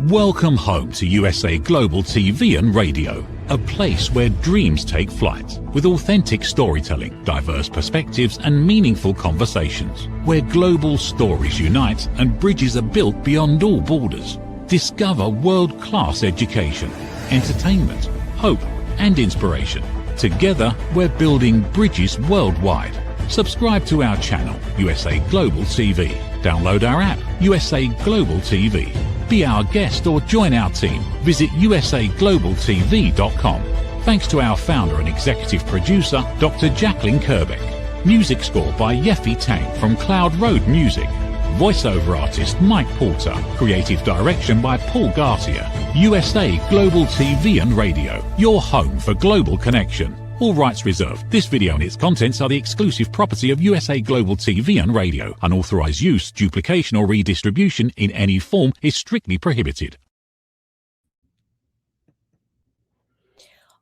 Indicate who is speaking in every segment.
Speaker 1: Welcome home to USA Global TV and Radio, a place where dreams take flight, with authentic storytelling, diverse perspectives and meaningful conversations, where global stories unite and bridges are built beyond all borders. Discover world-class education, entertainment, hope and inspiration. Together, we're building bridges worldwide. Subscribe to our channel, USA Global TV. Download our app, USA Global TV. Be our guest or join our team. Visit usaglobaltv.com. Thanks to our founder and executive producer, Dr. Jacalyn Kerbeck. Music score by Yeffy Tang from Cloud Road Music. Voiceover artist Mike Porter. Creative direction by Paul Garcia. USA Global TV and Radio. Your home for global connection. All rights reserved. This video and its contents are the exclusive property of USA Global TV and Radio. Unauthorized use, duplication or redistribution in any form is strictly prohibited.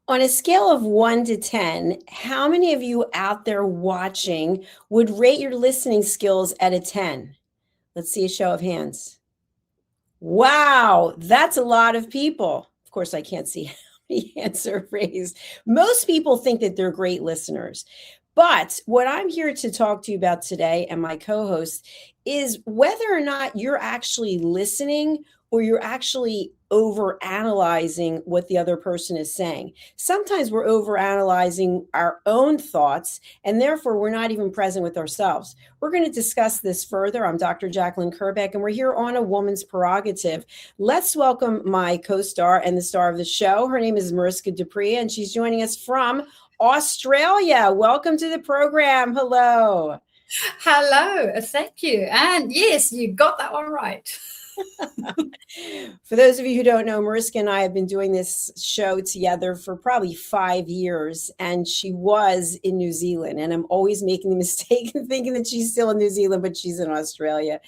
Speaker 2: On a scale of 1 to 10, how many of you out there watching would rate your listening skills at a 10? Let's see a show of hands. Wow, that's a lot of people. Of course, I can't see the answer raised. Most people think that they're great listeners. But what I'm here to talk to you about today and my co-host is whether or not you're actually listening or you're actually overanalyzing what the other person is saying. Sometimes we're overanalyzing our own thoughts, and therefore we're not even present with ourselves. We're going to discuss this further. I'm Dr. Jacalyn Kerbeck, and we're here on A Woman's Prerogative. Let's welcome my co-star and the star of the show. Her name is Mariska Dupree, and she's joining us from Australia. Welcome to the program. Hello.
Speaker 3: Hello. Thank you. And yes, you got that one right.
Speaker 2: For those of you who don't know, Mariska and I have been doing this show together for probably 5 years, and she was in New Zealand. And I'm always making the mistake of thinking that she's still in New Zealand, but she's in Australia.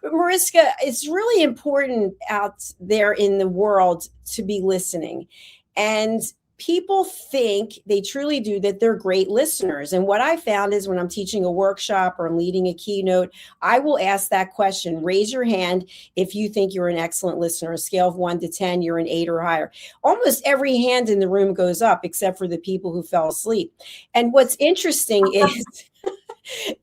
Speaker 2: But Mariska, it's really important out there in the world to be listening. And people think, they truly do, that they're great listeners. And what I found is when I'm teaching a workshop or I'm leading a keynote, I will ask that question. Raise your hand if you think you're an excellent listener. A scale of 1 to 10, you're an 8 or higher. Almost every hand in the room goes up except for the people who fell asleep. And what's interesting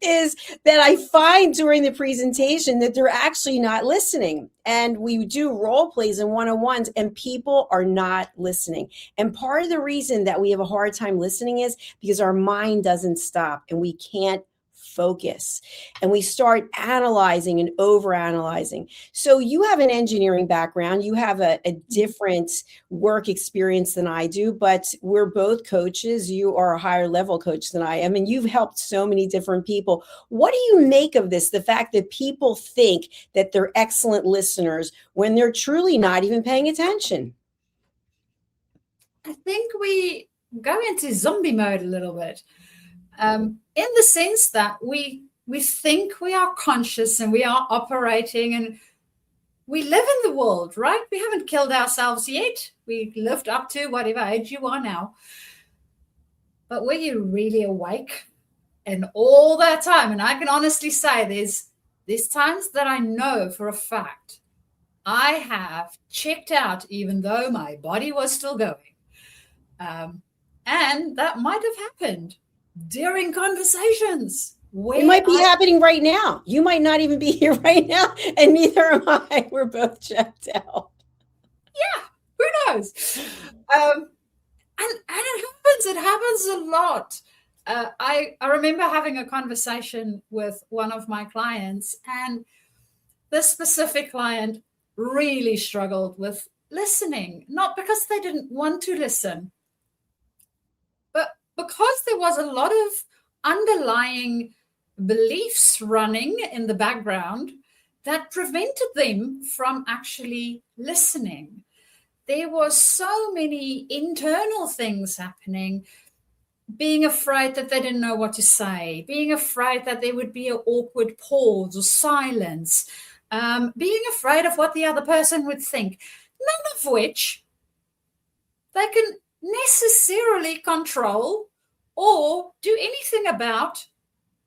Speaker 2: is that I find during the presentation that they're actually not listening. And we do role plays and one-on-ones, and people are not listening. And part of the reason that we have a hard time listening is because our mind doesn't stop and we can't focus. And we start analyzing and overanalyzing. So you have an engineering background. You have a different work experience than I do, but we're both coaches. You are a higher level coach than I am, and you've helped so many different people. What do you make of this? The fact that people think that they're excellent listeners when they're truly not even paying attention?
Speaker 3: I think we go into zombie mode a little bit. In the sense that we think we are conscious and we are operating and we live in the world, right? We haven't killed ourselves yet. We lived up to whatever age you are now. But were you really awake? And all that time, and I can honestly say there's times that I know for a fact I have checked out even though my body was still going. And that might have happened during conversations.
Speaker 2: It might be happening right now. You might not even be here right now, and neither am I. We're both checked out.
Speaker 3: Yeah, who knows? And it happens a lot. I remember having a conversation with one of my clients, and this specific client really struggled with listening, not because they didn't want to listen, but because there was a lot of underlying beliefs running in the background that prevented them from actually listening. There were so many internal things happening, being afraid that they didn't know what to say, being afraid that there would be an awkward pause or silence, being afraid of what the other person would think, none of which they can necessarily control or do anything about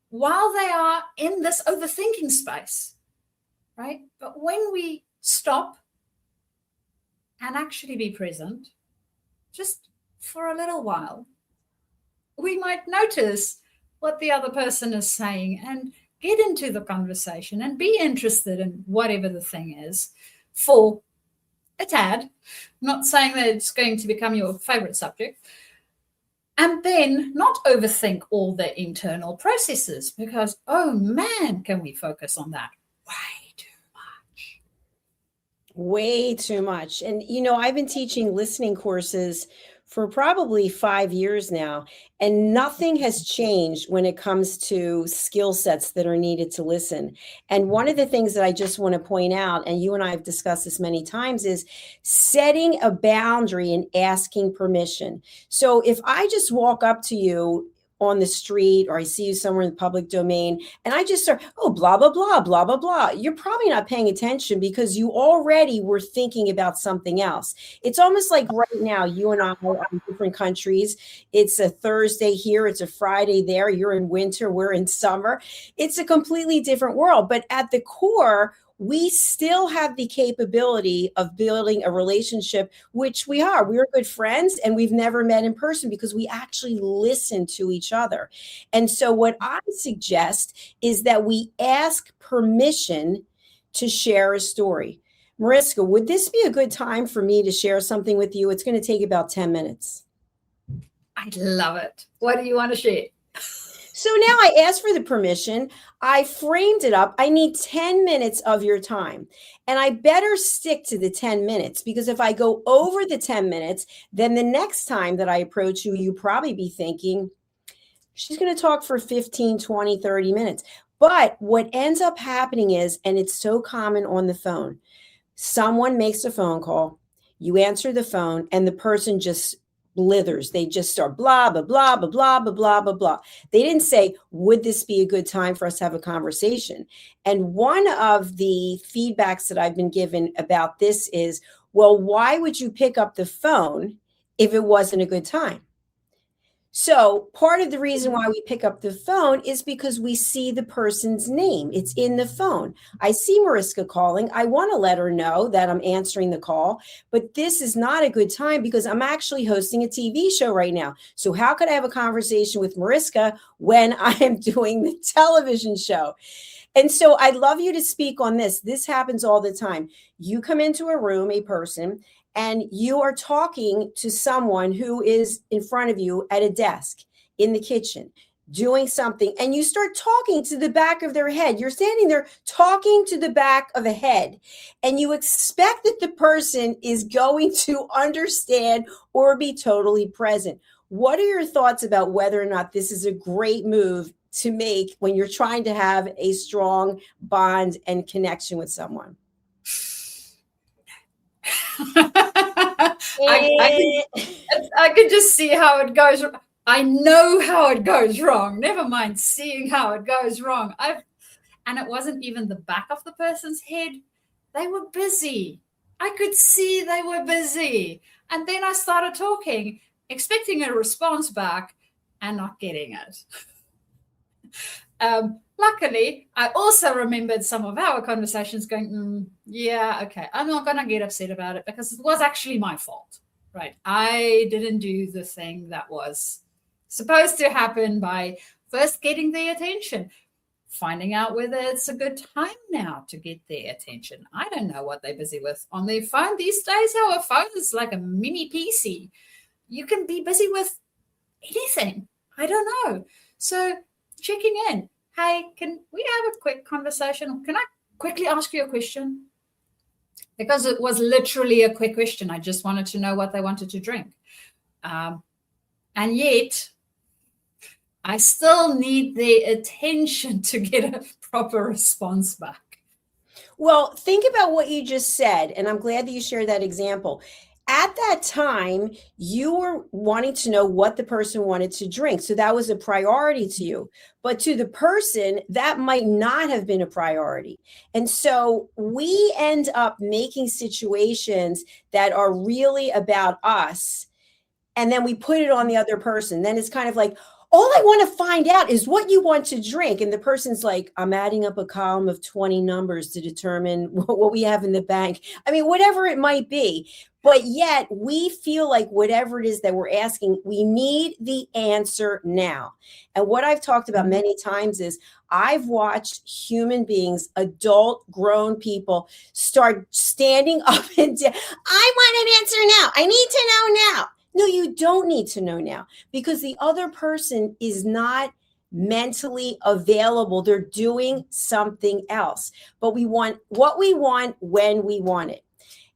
Speaker 3: while they are in this overthinking space, right? But when we stop and actually be present, just for a little while, we might notice what the other person is saying and get into the conversation and be interested in whatever the thing is for a tad. I'm not saying that it's going to become your favorite subject. And then not overthink all the internal processes, because, oh man, can we focus on that way too much?
Speaker 2: Way too much. And, I've been teaching listening courses for probably 5 years now, and nothing has changed when it comes to skill sets that are needed to listen. And one of the things that I just want to point out, and you and I have discussed this many times, is setting a boundary and asking permission. So if I just walk up to you on the street, or I see you somewhere in the public domain, and I just start, oh, blah, blah, blah, blah, blah, blah, you're probably not paying attention because you already were thinking about something else. It's almost like right now, you and I are in different countries. It's a Thursday here, it's a Friday there. You're in winter, we're in summer. It's a completely different world. But at the core, we still have the capability of building a relationship, which we are. We're good friends, and we've never met in person because we actually listen to each other. And so what I suggest is that we ask permission to share a story. Mariska, would this be a good time for me to share something with you? It's going to take about 10 minutes.
Speaker 3: I love it. What do you want to share?
Speaker 2: So now I asked for the permission. I framed it up. I need 10 minutes of your time. And I better stick to the 10 minutes, because if I go over the 10 minutes, then the next time that I approach you, you probably be thinking, she's going to talk for 15, 20, 30 minutes. But what ends up happening is, and it's so common on the phone, someone makes a phone call, you answer the phone, and the person just blithers. They just start blah, blah, blah, blah, blah, blah, blah, blah, blah. They didn't say, would this be a good time for us to have a conversation? And one of the feedbacks that I've been given about this is, well, why would you pick up the phone if it wasn't a good time? So part of the reason why we pick up the phone is because we see the person's name. It's in the phone. I see Mariska calling. I want to let her know that I'm answering the call, but this is not a good time because I'm actually hosting a TV show right now. So how could I have a conversation with Mariska when I am doing the television show? And so I'd love you to speak on this. This happens all the time. You come into a room, a person, and you are talking to someone who is in front of you at a desk in the kitchen doing something, and you start talking to the back of their head. You're standing there talking to the back of a head, and you expect that the person is going to understand or be totally present. What are your thoughts about whether or not this is a great move to make when you're trying to have a strong bond and connection with someone?
Speaker 3: I can just see how it goes. I know how it goes wrong. Never mind seeing how it goes wrong. And it wasn't even the back of the person's head. They were busy. I could see they were busy. And then I started talking, expecting a response back and not getting it. Luckily, I also remembered some of our conversations going, yeah, okay, I'm not going to get upset about it because it was actually my fault, right? I didn't do the thing that was supposed to happen by first getting their attention, finding out whether it's a good time now to get their attention. I don't know what they're busy with on their phone these days. Our phone is like a mini PC. You can be busy with anything. I don't know. So checking in. Hey, can we have a quick conversation? Can I quickly ask you a question? Because it was literally a quick question. I just wanted to know what they wanted to drink. And yet, I still need their attention to get a proper response back.
Speaker 2: Well, think about what you just said, and I'm glad that you shared that example. At that time, you were wanting to know what the person wanted to drink. So that was a priority to you. But to the person, that might not have been a priority. And so we end up making situations that are really about us, and then we put it on the other person. Then it's kind of like, all I want to find out is what you want to drink. And the person's like, I'm adding up a column of 20 numbers to determine what we have in the bank. I mean, whatever it might be. But yet we feel like whatever it is that we're asking, we need the answer now. And what I've talked about many times is I've watched human beings, adult, grown people, start standing up and down. I want an answer now. I need to know now. No, you don't need to know now, because the other person is not mentally available. They're doing something else. But we want what we want when we want it.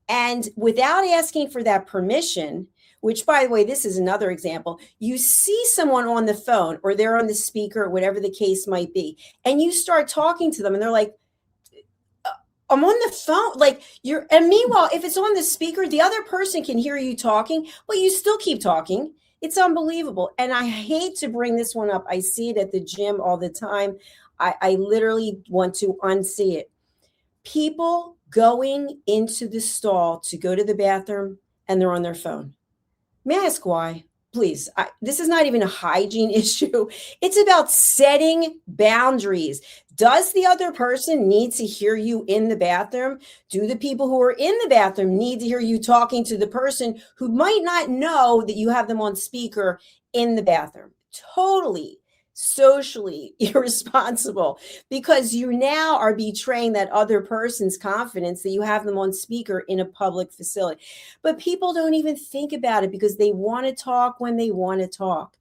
Speaker 2: And without asking for that permission, which, by the way, this is another example. You see someone on the phone or they're on the speaker, whatever the case might be, and you start talking to them and they're like, I'm on the phone. Like and meanwhile, if it's on the speaker, the other person can hear you talking, but you still keep talking. It's unbelievable. And I hate to bring this one up. I see it at the gym all the time. I literally want to unsee it. People going into the stall to go to the bathroom and they're on their phone. May I ask why? Please, this is not even a hygiene issue. It's about setting boundaries. Does the other person need to hear you in the bathroom? Do the people who are in the bathroom need to hear you talking to the person who might not know that you have them on speaker in the bathroom? Totally socially irresponsible, because you now are betraying that other person's confidence that you have them on speaker in a public facility. But people don't even think about it because they want to talk when they want to talk.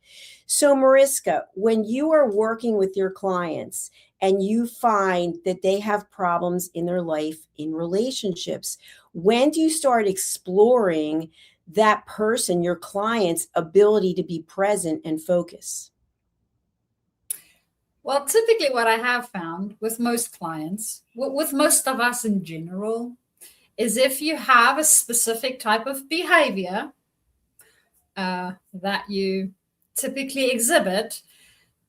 Speaker 2: So Mariska, when you are working with your clients and you find that they have problems in their life, in relationships, when do you start exploring that person, your client's ability to be present and focus?
Speaker 3: Well, typically what I have found with most clients, with most of us in general, is if you have a specific type of behavior that you typically exhibit,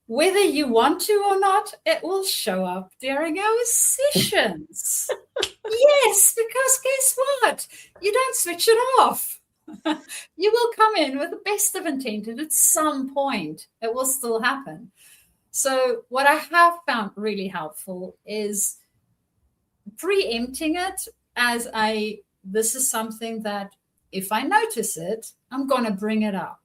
Speaker 3: whether you want to or not, it will show up during our sessions. Yes, because guess what? You don't switch it off. You will come in with the best of intent, and at some point it will still happen. So what I have found really helpful is preempting it as this is something that if I notice it, I'm going to bring it up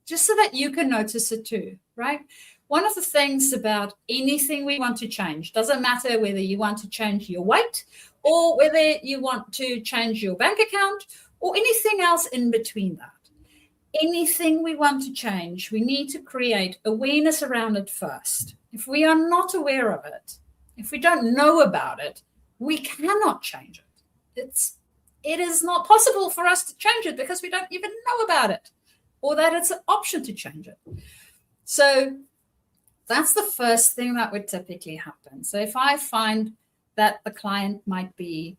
Speaker 3: just so that you can notice it too, right? One of the things about anything we want to change, doesn't matter whether you want to change your weight or whether you want to change your bank account or anything else in between that. Anything we want to change, we need to create awareness around it first. If we are not aware of it, if we don't know about it, we cannot change it. It is not possible for us to change it because we don't even know about it or that it's an option to change it. So that's the first thing that would typically happen. So if I find that the client might be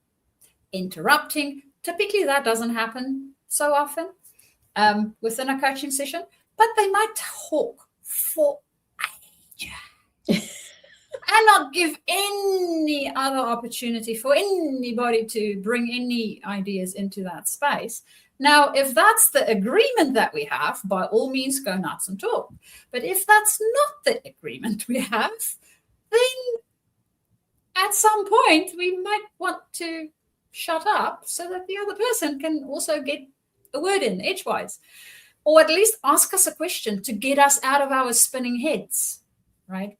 Speaker 3: interrupting, typically that doesn't happen so often within a coaching session, but they might talk for ages and not give any other opportunity for anybody to bring any ideas into that space. Now, if that's the agreement that we have, by all means, go nuts and talk. But if that's not the agreement we have, then at some point we might want to shut up so that the other person can also get a word in edgewise, or at least ask us a question to get us out of our spinning heads, right?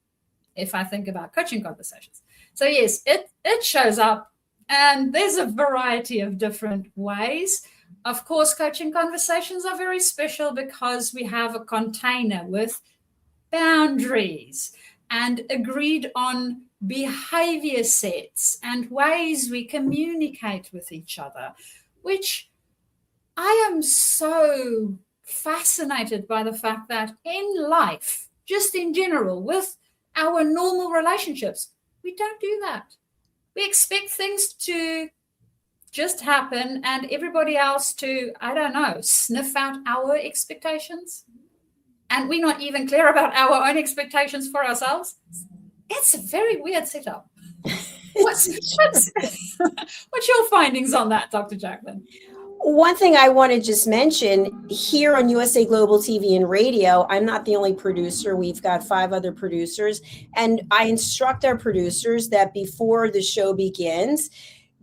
Speaker 3: If I think about coaching conversations. So yes, it shows up, and there's a variety of different ways. Of course, coaching conversations are very special because we have a container with boundaries and agreed on behavior sets and ways we communicate with each other, which I am so fascinated by the fact that in life, just in general, with our normal relationships, we don't do that. We expect things to just happen and everybody else to, I don't know, sniff out our expectations. And we're not even clear about our own expectations for ourselves. It's a very weird setup. What's your findings on that, Dr. Jacalyn?
Speaker 2: One thing I want to just mention, here on USA Global TV and Radio, I'm not the only producer. We've got 5 other producers, and I instruct our producers that before the show begins,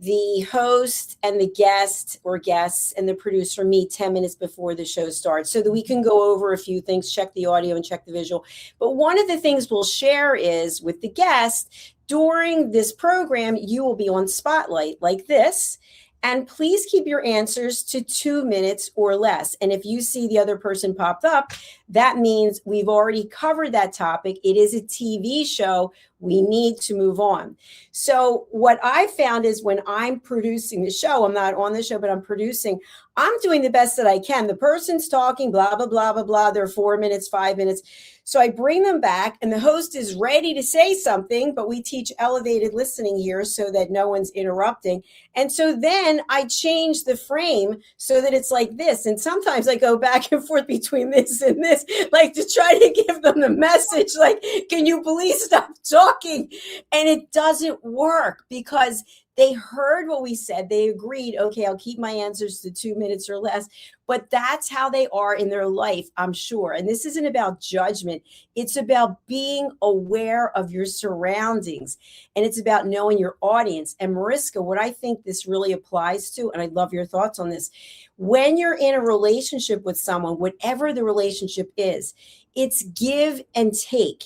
Speaker 2: the host and the guest or guests and the producer meet 10 minutes before the show starts so that we can go over a few things, check the audio and check the visual. But one of the things we'll share is with the guest, during this program, you will be on Spotlight like this. And please keep your answers to 2 minutes or less. And if you see the other person popped up, that means we've already covered that topic. It is a TV show. We need to move on. So what I found is when I'm producing the show, I'm not on the show, but I'm producing, I'm doing the best that I can. The person's talking, blah, blah, blah, blah, blah. They're 4 minutes, 5 minutes. So I bring them back and the host is ready to say something, but we teach elevated listening here so that no one's interrupting. And so then I change the frame so that it's like this. And sometimes I go back and forth between this and this, like to try to give them the message, like, can you please stop talking? And it doesn't work because they heard what we said. They agreed, okay, I'll keep my answers to 2 minutes or less. But that's how they are in their life, I'm sure. And this isn't about judgment. It's about being aware of your surroundings. And it's about knowing your audience. And Mariska, what I think this really applies to, and I'd love your thoughts on this, when you're in a relationship with someone, whatever the relationship is, it's give and take.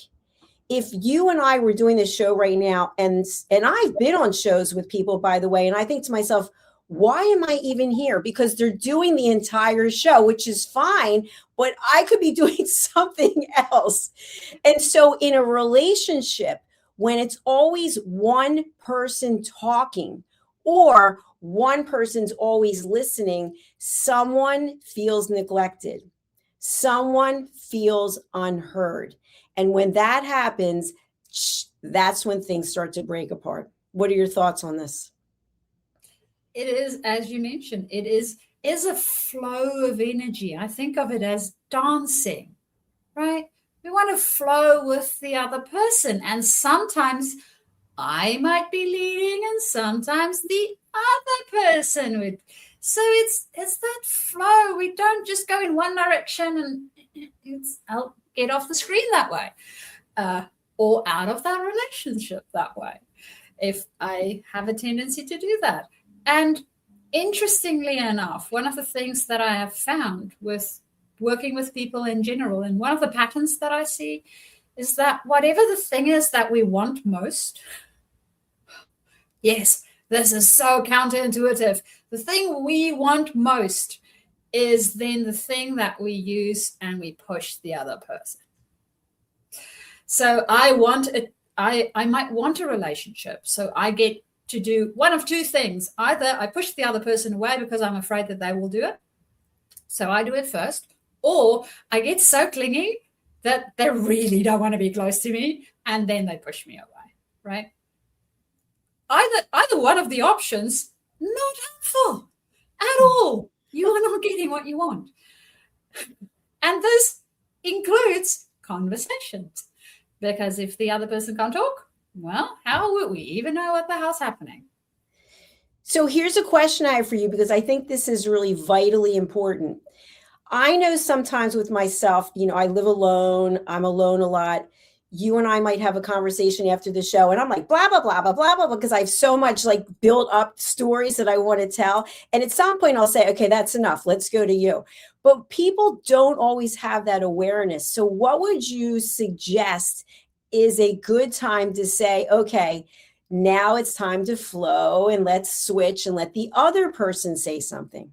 Speaker 2: If you and I were doing this show right now, and I've been on shows with people, by the way, and I think to myself, why am I even here? Because they're doing the entire show, which is fine, but I could be doing something else. And so in a relationship, when it's always one person talking or one person's always listening, someone feels neglected. Someone feels unheard. And when that happens, that's when things start to break apart. What are your thoughts on this?
Speaker 3: It is, as you mentioned, it is a flow of energy. I think of it as dancing, right? We want to flow with the other person. And sometimes I might be leading and sometimes the other person would. So it's that flow. We don't just go in one direction and I'll get off the screen that way or out of that relationship that way if I have a tendency to do that. And interestingly enough, one of the things that I have found with working with people in general, and one of the patterns that I see is that whatever the thing is that we want most, yes, this is so counterintuitive. The thing we want most is then the thing that we use and we push the other person. So I might want a relationship. So I get to do one of two things. Either I push the other person away because I'm afraid that they will do it. So I do it first. Or I get so clingy that they really don't want to be close to me. And then they push me away, right? Either one of the options, not helpful at all. You are not getting what you want. And this includes conversations. Because if the other person can't talk, well, how would we even know what the hell's happening?
Speaker 2: So here's a question I have for you, because I think this is really vitally important. I know sometimes with myself, I live alone. I'm alone a lot. You and I might have a conversation after the show and I'm like, blah, blah, blah, blah, blah, blah, because I have so much like built up stories that I want to tell. And at some point I'll say, okay, that's enough. Let's go to you. But people don't always have that awareness. So what would you suggest is a good time to say, okay, now it's time to flow and let's switch and let the other person say something?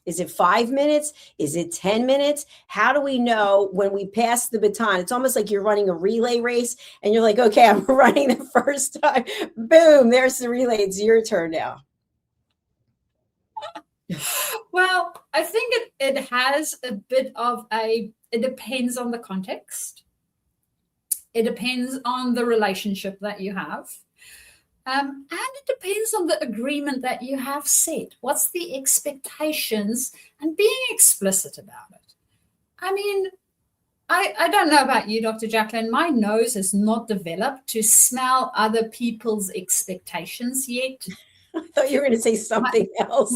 Speaker 2: Is it 5 minutes? Is it 10 minutes? How do we know when we pass the baton? It's almost like you're running a relay race and you're like, okay, I'm running the first time. Boom, there's the relay. It's your turn now.
Speaker 3: Well, I think it has a bit of it depends on the context. It depends on the relationship that you have. And it depends on the agreement that you have set. What's the expectations and being explicit about it? I mean, I don't know about you, Dr. Jacalyn. My nose has not developed to smell other people's expectations yet.
Speaker 2: I thought you were going to say something else.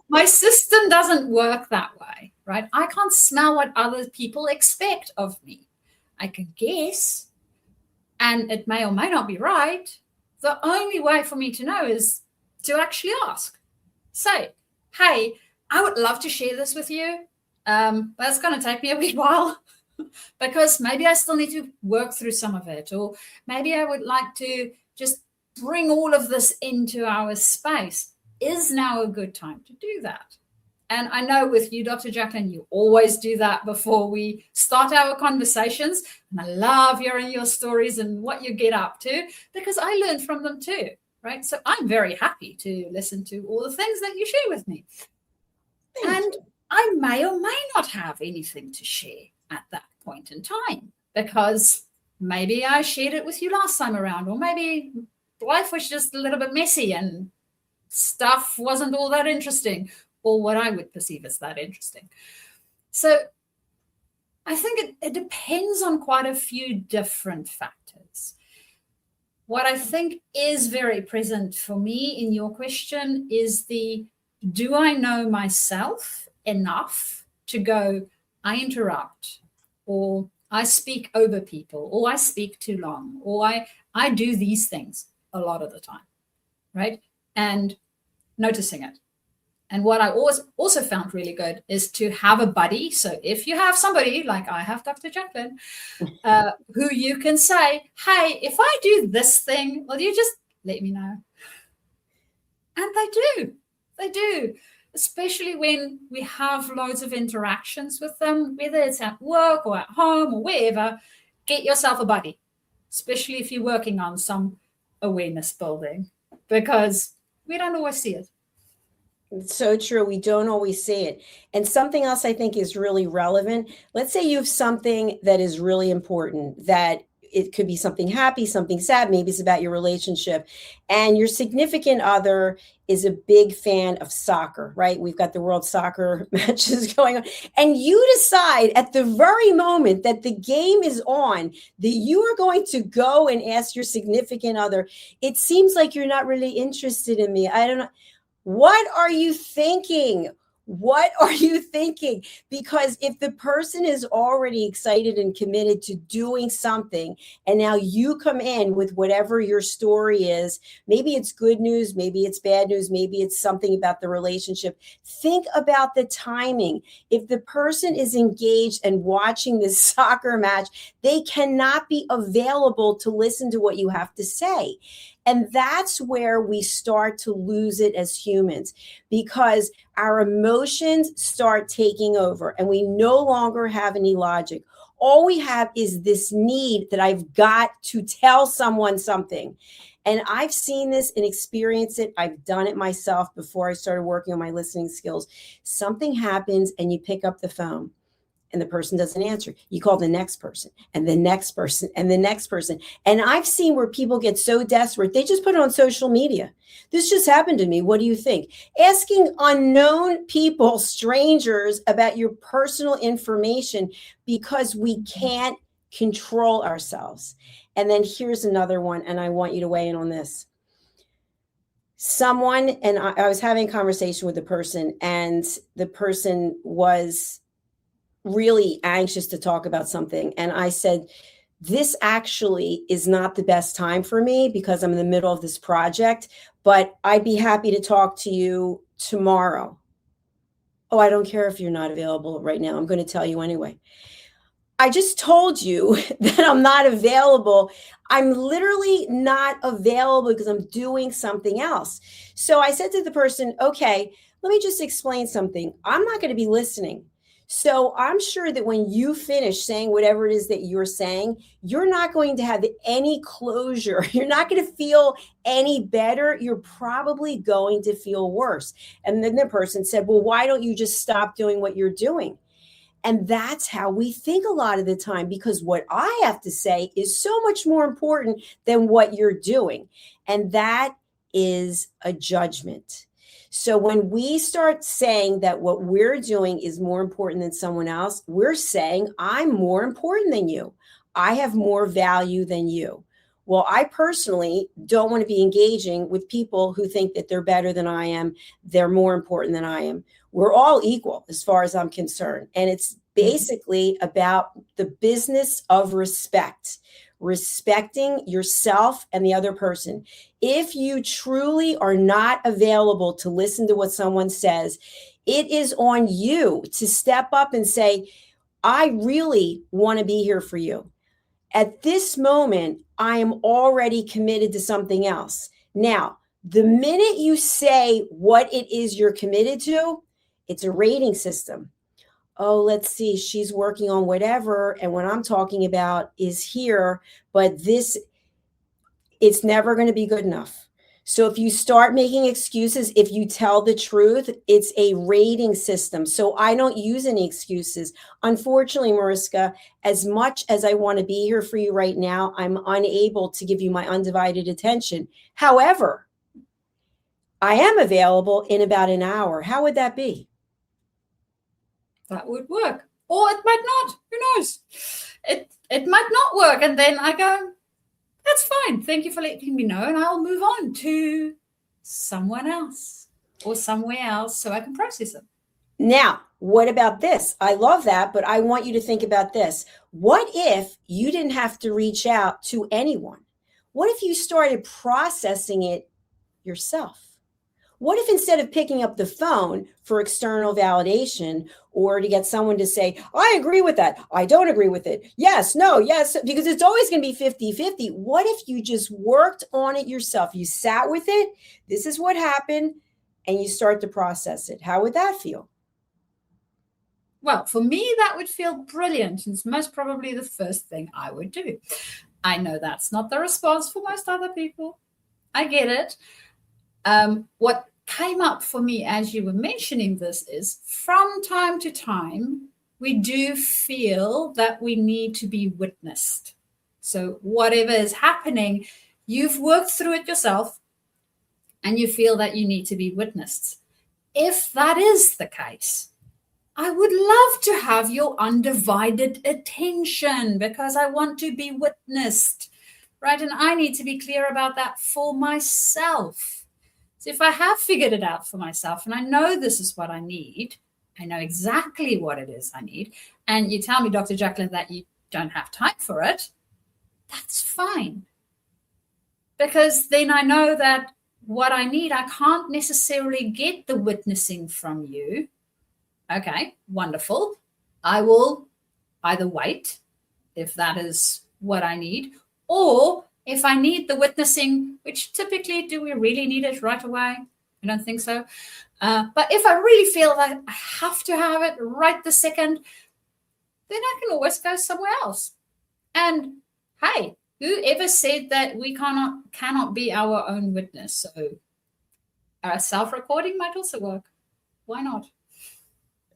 Speaker 3: My system doesn't work that way, right? I can't smell what other people expect of me. I can guess, and it may or may not be right. The only way for me to know is to actually ask. Say, hey, I would love to share this with you, but it's going to take me a wee while because maybe I still need to work through some of it, or maybe I would like to just bring all of this into our space. Is now a good time to do that? And I know with you, Dr. Jacalyn, you always do that before we start our conversations. And I love hearing your stories and what you get up to, because I learn from them too, right? So I'm very happy to listen to all the things that you share with me. And I may or may not have anything to share at that point in time, because maybe I shared it with you last time around, or maybe life was just a little bit messy and stuff wasn't all that interesting, or what I would perceive as that interesting. So I think it depends on quite a few different factors. What I think is very present for me in your question is do I know myself enough to go, I interrupt, or I speak over people, or I speak too long, or I do these things a lot of the time, right? And noticing it. And what I also found really good is to have a buddy. So if you have somebody like I have, Dr. Jacalyn, who you can say, hey, if I do this thing, will you just let me know? And they do, especially when we have loads of interactions with them, whether it's at work or at home or wherever. Get yourself a buddy, especially if you're working on some awareness building, because we don't always see it.
Speaker 2: It's so true. We don't always see it. And something else I think is really relevant. Let's say you have something that is really important, that it could be something happy, something sad, maybe it's about your relationship, and your significant other is a big fan of soccer, right? We've got the World Soccer matches going on, and you decide at the very moment that the game is on that you are going to go and ask your significant other, it seems like you're not really interested in me. I don't know. What are you thinking? What are you thinking? Because if the person is already excited and committed to doing something, and now you come in with whatever your story is, maybe it's good news, maybe it's bad news, maybe it's something about the relationship. Think about the timing. If the person is engaged and watching this soccer match, they cannot be available to listen to what you have to say. And that's where we start to lose it as humans, because our emotions start taking over and we no longer have any logic. All we have is this need that I've got to tell someone something. And I've seen this and experienced it. I've done it myself before I started working on my listening skills. Something happens and you pick up the phone, and the person doesn't answer. You call the next person and the next person and the next person. And I've seen where people get so desperate, they just put it on social media. This just happened to me. What do you think? Asking unknown people, strangers, about your personal information because we can't control ourselves. And then here's another one, and I want you to weigh in on this. Someone, and I was having a conversation with the person, and the person was really anxious to talk about something. And I said, this actually is not the best time for me because I'm in the middle of this project, but I'd be happy to talk to you tomorrow. Oh, I don't care if you're not available right now. I'm going to tell you anyway. I just told you that I'm not available. I'm literally not available because I'm doing something else. So I said to the person, okay, let me just explain something. I'm not going to be listening. So I'm sure that when you finish saying whatever it is that you're saying, you're not going to have any closure. You're not going to feel any better. You're probably going to feel worse. And then the person said, well, why don't you just stop doing what you're doing? And that's how we think a lot of the time, because what I have to say is so much more important than what you're doing. And that is a judgment. So when we start saying that what we're doing is more important than someone else, we're saying I'm more important than you. I have more value than you. Well, I personally don't want to be engaging with people who think that they're better than I am. They're more important than I am. We're all equal as far as I'm concerned. And it's basically about the business of respect. respecting yourself and the other person. If you truly are not available to listen to what someone says, it is on you to step up and say, I really want to be here for you. At this moment, I am already committed to something else. Now, the minute you say what it is you're committed to, it's a rating system. Oh, let's see, she's working on whatever. And what I'm talking about is here, but this, it's never going to be good enough. So if you start making excuses, if you tell the truth, it's a rating system. So I don't use any excuses. Unfortunately, Mariska, as much as I want to be here for you right now, I'm unable to give you my undivided attention. However, I am available in about an hour. How would that be?
Speaker 3: That would work. Or it might not. Who knows? It might not work. And then I go, that's fine. Thank you for letting me know. And I'll move on to someone else or somewhere else so I can process it.
Speaker 2: Now, what about this? I love that, but I want you to think about this. What if you didn't have to reach out to anyone? What if you started processing it yourself? What if instead of picking up the phone for external validation or to get someone to say, I agree with that, I don't agree with it, yes, no, yes, because it's always going to be 50-50. What if you just worked on it yourself? You sat with it, this is what happened, and you start to process it. How would that feel?
Speaker 3: Well, for me, that would feel brilliant. It's most probably the first thing I would do. I know that's not the response for most other people. I get it. What came up for me as you were mentioning this is from time to time, we do feel that we need to be witnessed. So whatever is happening, you've worked through it yourself and you feel that you need to be witnessed. If that is the case, I would love to have your undivided attention because I want to be witnessed, right? And I need to be clear about that for myself. So if I have figured it out for myself and I know this is what I need, I know exactly what it is I need, and you tell me, Dr. Jacalyn, that you don't have time for it, that's fine. Because then I know that what I need, I can't necessarily get the witnessing from you. Okay, wonderful. I will either wait if that is what I need, or if I need the witnessing, which typically, do we really need it right away? I don't think so. But if I really feel that I have to have it right this second, then I can always go somewhere else. And hey, whoever said that we cannot be our own witness? So a self-recording might also work. Why not?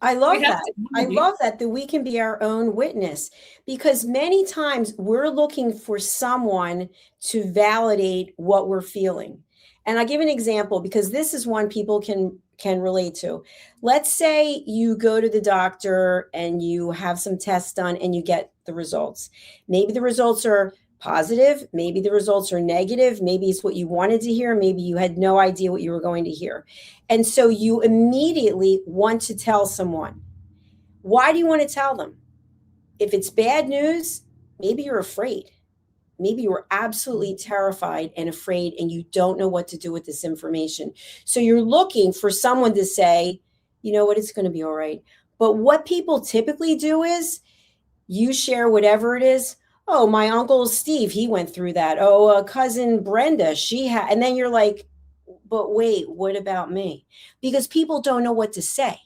Speaker 2: I love that. I love that we can be our own witness, because many times we're looking for someone to validate what we're feeling. And I'll give an example because this is one people can relate to. Let's say you go to the doctor and you have some tests done and you get the results. Maybe the results are positive, maybe the results are negative, maybe it's what you wanted to hear, maybe you had no idea what you were going to hear. And so you immediately want to tell someone. Why do you want to tell them? If it's bad news, maybe you're afraid. Maybe you're absolutely terrified and afraid and you don't know what to do with this information. So you're looking for someone to say, you know what, it's going to be all right. But what people typically do is you share whatever it is. Oh, my uncle Steve, he went through that. Oh, cousin Brenda, she had, and then you're like, but wait, what about me? Because people don't know what to say.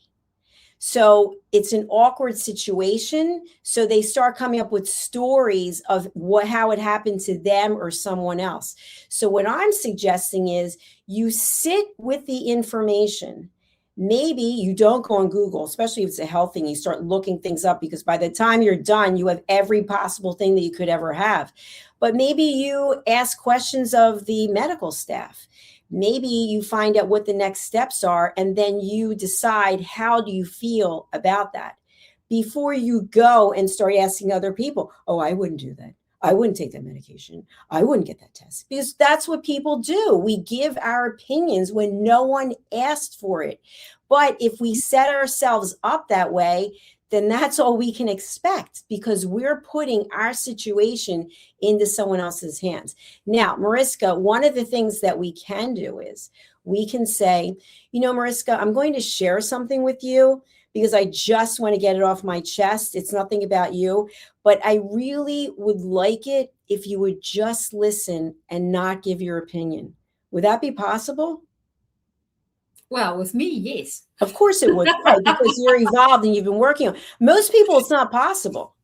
Speaker 2: So it's an awkward situation. So they start coming up with stories of how it happened to them or someone else. So what I'm suggesting is you sit with the information. Maybe you don't go on Google, especially if it's a health thing. You start looking things up because by the time you're done, you have every possible thing that you could ever have. But maybe you ask questions of the medical staff. Maybe you find out what the next steps are, and then you decide how do you feel about that before you go and start asking other people, oh, I wouldn't do that. I wouldn't take that medication. I wouldn't get that test, because that's what people do. We give our opinions when no one asked for it. But if we set ourselves up that way, then that's all we can expect, because we're putting our situation into someone else's hands. Now, Mariska, one of the things that we can do is we can say, Mariska, I'm going to share something with you because I just want to get it off my chest. It's nothing about you, but I really would like it if you would just listen and not give your opinion. Would that be possible?
Speaker 3: Well, with me, yes.
Speaker 2: Of course it would, right? Because you're evolved and you've been working on. Most people, it's not possible.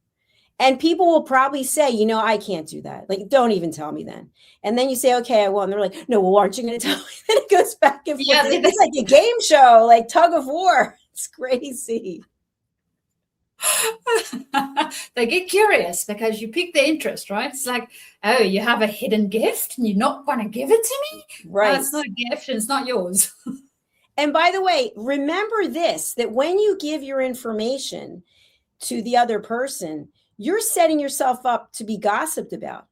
Speaker 2: And people will probably say, I can't do that. Like, don't even tell me then. And then you say, okay, I will. And they're like, no, well, aren't you going to tell me? Then it goes back and forth. Yeah, it's like a game show, like tug of war. It's crazy.
Speaker 3: They get curious because you pique their interest, right? It's like, oh, you have a hidden gift and you're not going to give it to me?
Speaker 2: Right.
Speaker 3: No, it's not a gift and it's not yours.
Speaker 2: And by the way, remember this, that when you give your information to the other person, you're setting yourself up to be gossiped about,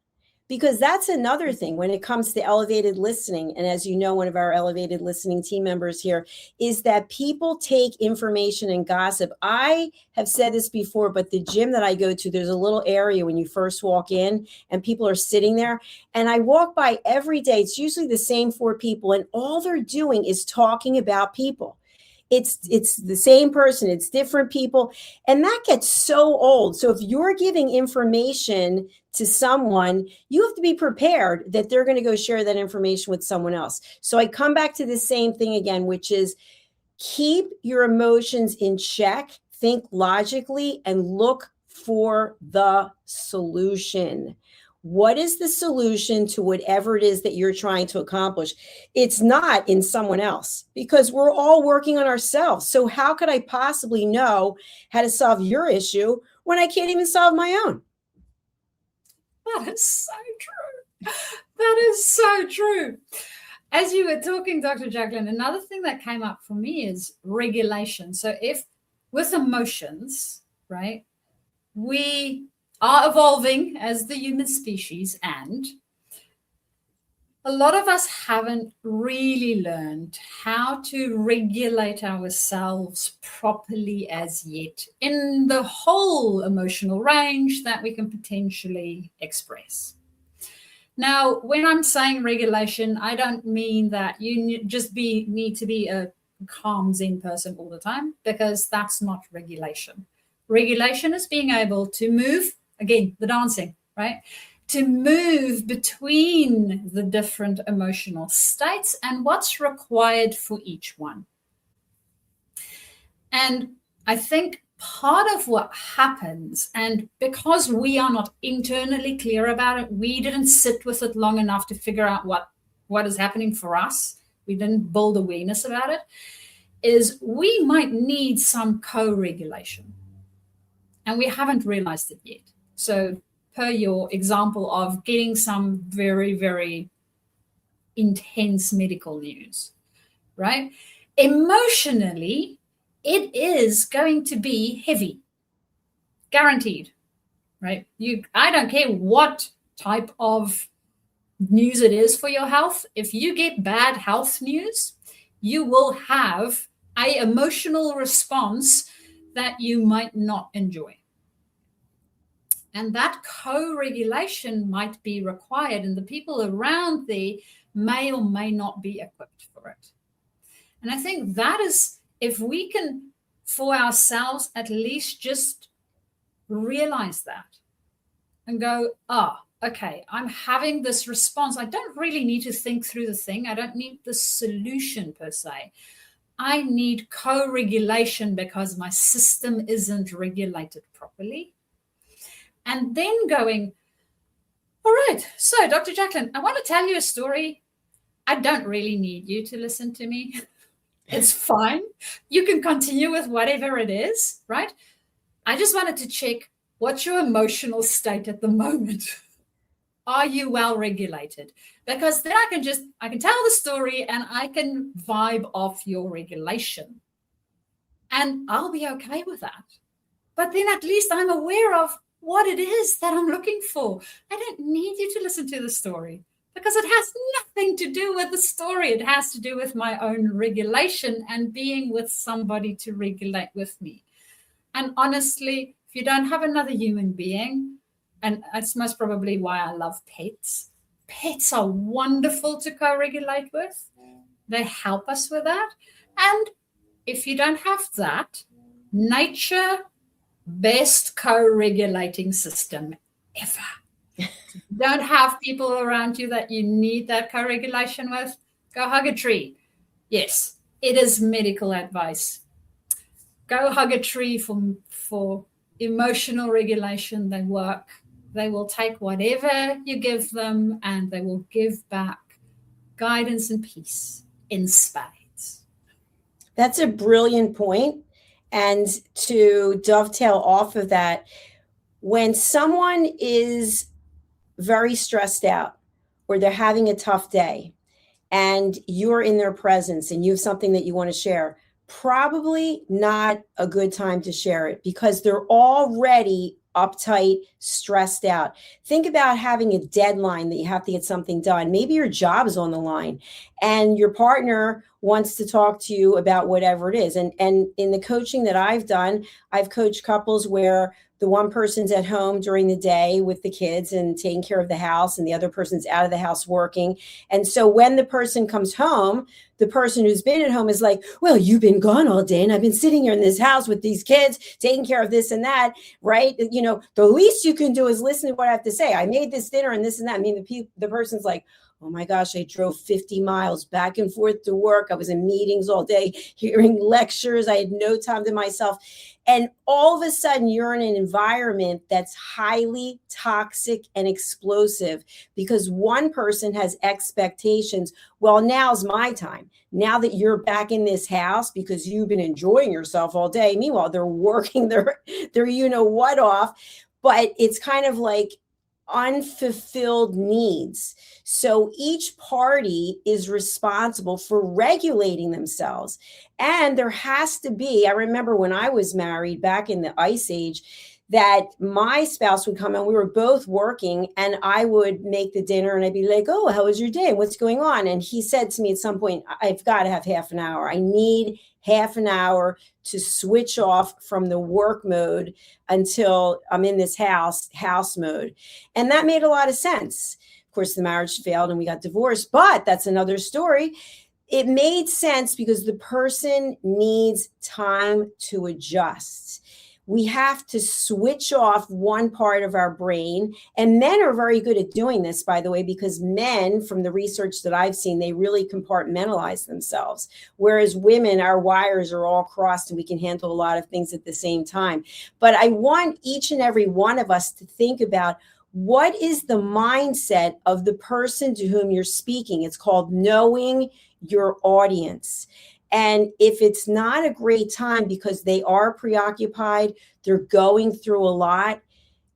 Speaker 2: because that's another thing when it comes to elevated listening. And as you know, one of our elevated listening team members here is that people take information and gossip. I have said this before, but the gym that I go to, there's a little area when you first walk in and people are sitting there. And I walk by every day. It's usually the same 4 people. And all they're doing is talking about people. It's the same person, it's different people. And that gets so old. So if you're giving information to someone, you have to be prepared that they're going to go share that information with someone else. So I come back to the same thing again, which is keep your emotions in check, think logically, and look for the solution. What is the solution to whatever it is that you're trying to accomplish? It's not in someone else, because we're all working on ourselves. So how could I possibly know how to solve your issue when I can't even solve my own?
Speaker 3: That is so true. That is so true. As you were talking, Dr. Jacalyn, another thing that came up for me is regulation. So if with emotions, right, we are evolving as the human species, and a lot of us haven't really learned how to regulate ourselves properly as yet in the whole emotional range that we can potentially express. Now, when I'm saying regulation, I don't mean that you just need to be a calm Zen person all the time, because that's not regulation. Regulation is being able to move, again, the dancing, right? To move between the different emotional states and what's required for each one. And I think part of what happens, and because we are not internally clear about it, we didn't sit with it long enough to figure out what is happening for us, we didn't build awareness about it, is we might need some co-regulation. And we haven't realized it yet. So per your example of getting some very, very intense medical news, right? Emotionally, it is going to be heavy, guaranteed, right? I don't care what type of news it is for your health. If you get bad health news, you will have an emotional response that you might not enjoy. And that co-regulation might be required, and the people around there may or may not be equipped for it. And I think that is, if we can, for ourselves, at least just realize that and go, okay, I'm having this response. I don't really need to think through the thing. I don't need the solution per se. I need co-regulation because my system isn't regulated properly. And then going, all right, so Dr. Jacalyn, I want to tell you a story. I don't really need you to listen to me. It's fine. You can continue with whatever it is, right? I just wanted to check, what's your emotional state at the moment? Are you well regulated? Because then I can tell the story and I can vibe off your regulation. And I'll be okay with that. But then at least I'm aware of what it is that I'm looking for. I don't need you to listen to the story because it has nothing to do with the story. It has to do with my own regulation and being with somebody to regulate with me. And honestly, if you don't have another human being, and that's most probably why I love pets. Pets are wonderful to co-regulate with. They help us with that. And if you don't have that, nature, best co-regulating system ever. Don't have people around you that you need that co-regulation with, go hug a tree. Yes, it is medical advice. Go hug a tree for emotional regulation. They work. They will take whatever you give them and they will give back guidance and peace in spades.
Speaker 2: That's a brilliant point. And to dovetail off of that, when someone is very stressed out or they're having a tough day and you're in their presence and you have something that you want to share, probably not a good time to share it because they're already uptight, stressed out. Think about having a deadline that you have to get something done. Maybe your job is on the line and your partner wants to talk to you about whatever it is. And in the coaching that I've done, I've coached couples where the one person's at home during the day with the kids and taking care of the house, and the other person's out of the house working. And so when the person comes home, the person who's been at home is like, well, you've been gone all day and I've been sitting here in this house with these kids, taking care of this and that, right? You know, the least you can do is listen to what I have to say. I made this dinner and this and that. I mean, the person's like, oh my gosh, I drove 50 miles back and forth to work. I was in meetings all day, hearing lectures. I had no time to myself. And all of a sudden, you're in an environment that's highly toxic and explosive because one person has expectations. Well, now's my time. Now that you're back in this house because you've been enjoying yourself all day. Meanwhile, they're working their you know what off. But it's kind of like unfulfilled needs. So each party is responsible for regulating themselves. And there has to be, I remember when I was married back in the Ice Age, that my spouse would come and we were both working and I would make the dinner and I'd be like, oh, how was your day? What's going on? And he said to me at some point, I've got to have half an hour. I need half an hour to switch off from the work mode until I'm in this house mode. And that made a lot of sense. Of course, the marriage failed and we got divorced, but that's another story. It made sense because the person needs time to adjust. We have to switch off one part of our brain. And men are very good at doing this, by the way, because men, from the research that I've seen, they really compartmentalize themselves. Whereas women, our wires are all crossed and we can handle a lot of things at the same time. But I want each and every one of us to think about what is the mindset of the person to whom you're speaking. It's called knowing your audience. And if it's not a great time because they are preoccupied, they're going through a lot,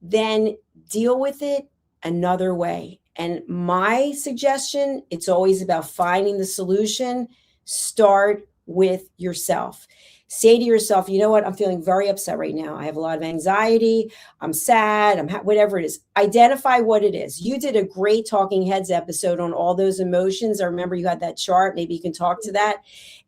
Speaker 2: then deal with it another way. And my suggestion, it's always about finding the solution. Start with yourself. Say to yourself, you know what? I'm feeling very upset right now. I have a lot of anxiety. I'm sad. Whatever it is. Identify what it is. You did a great Talking Heads episode on all those emotions. I remember you had that chart. Maybe you can talk to that.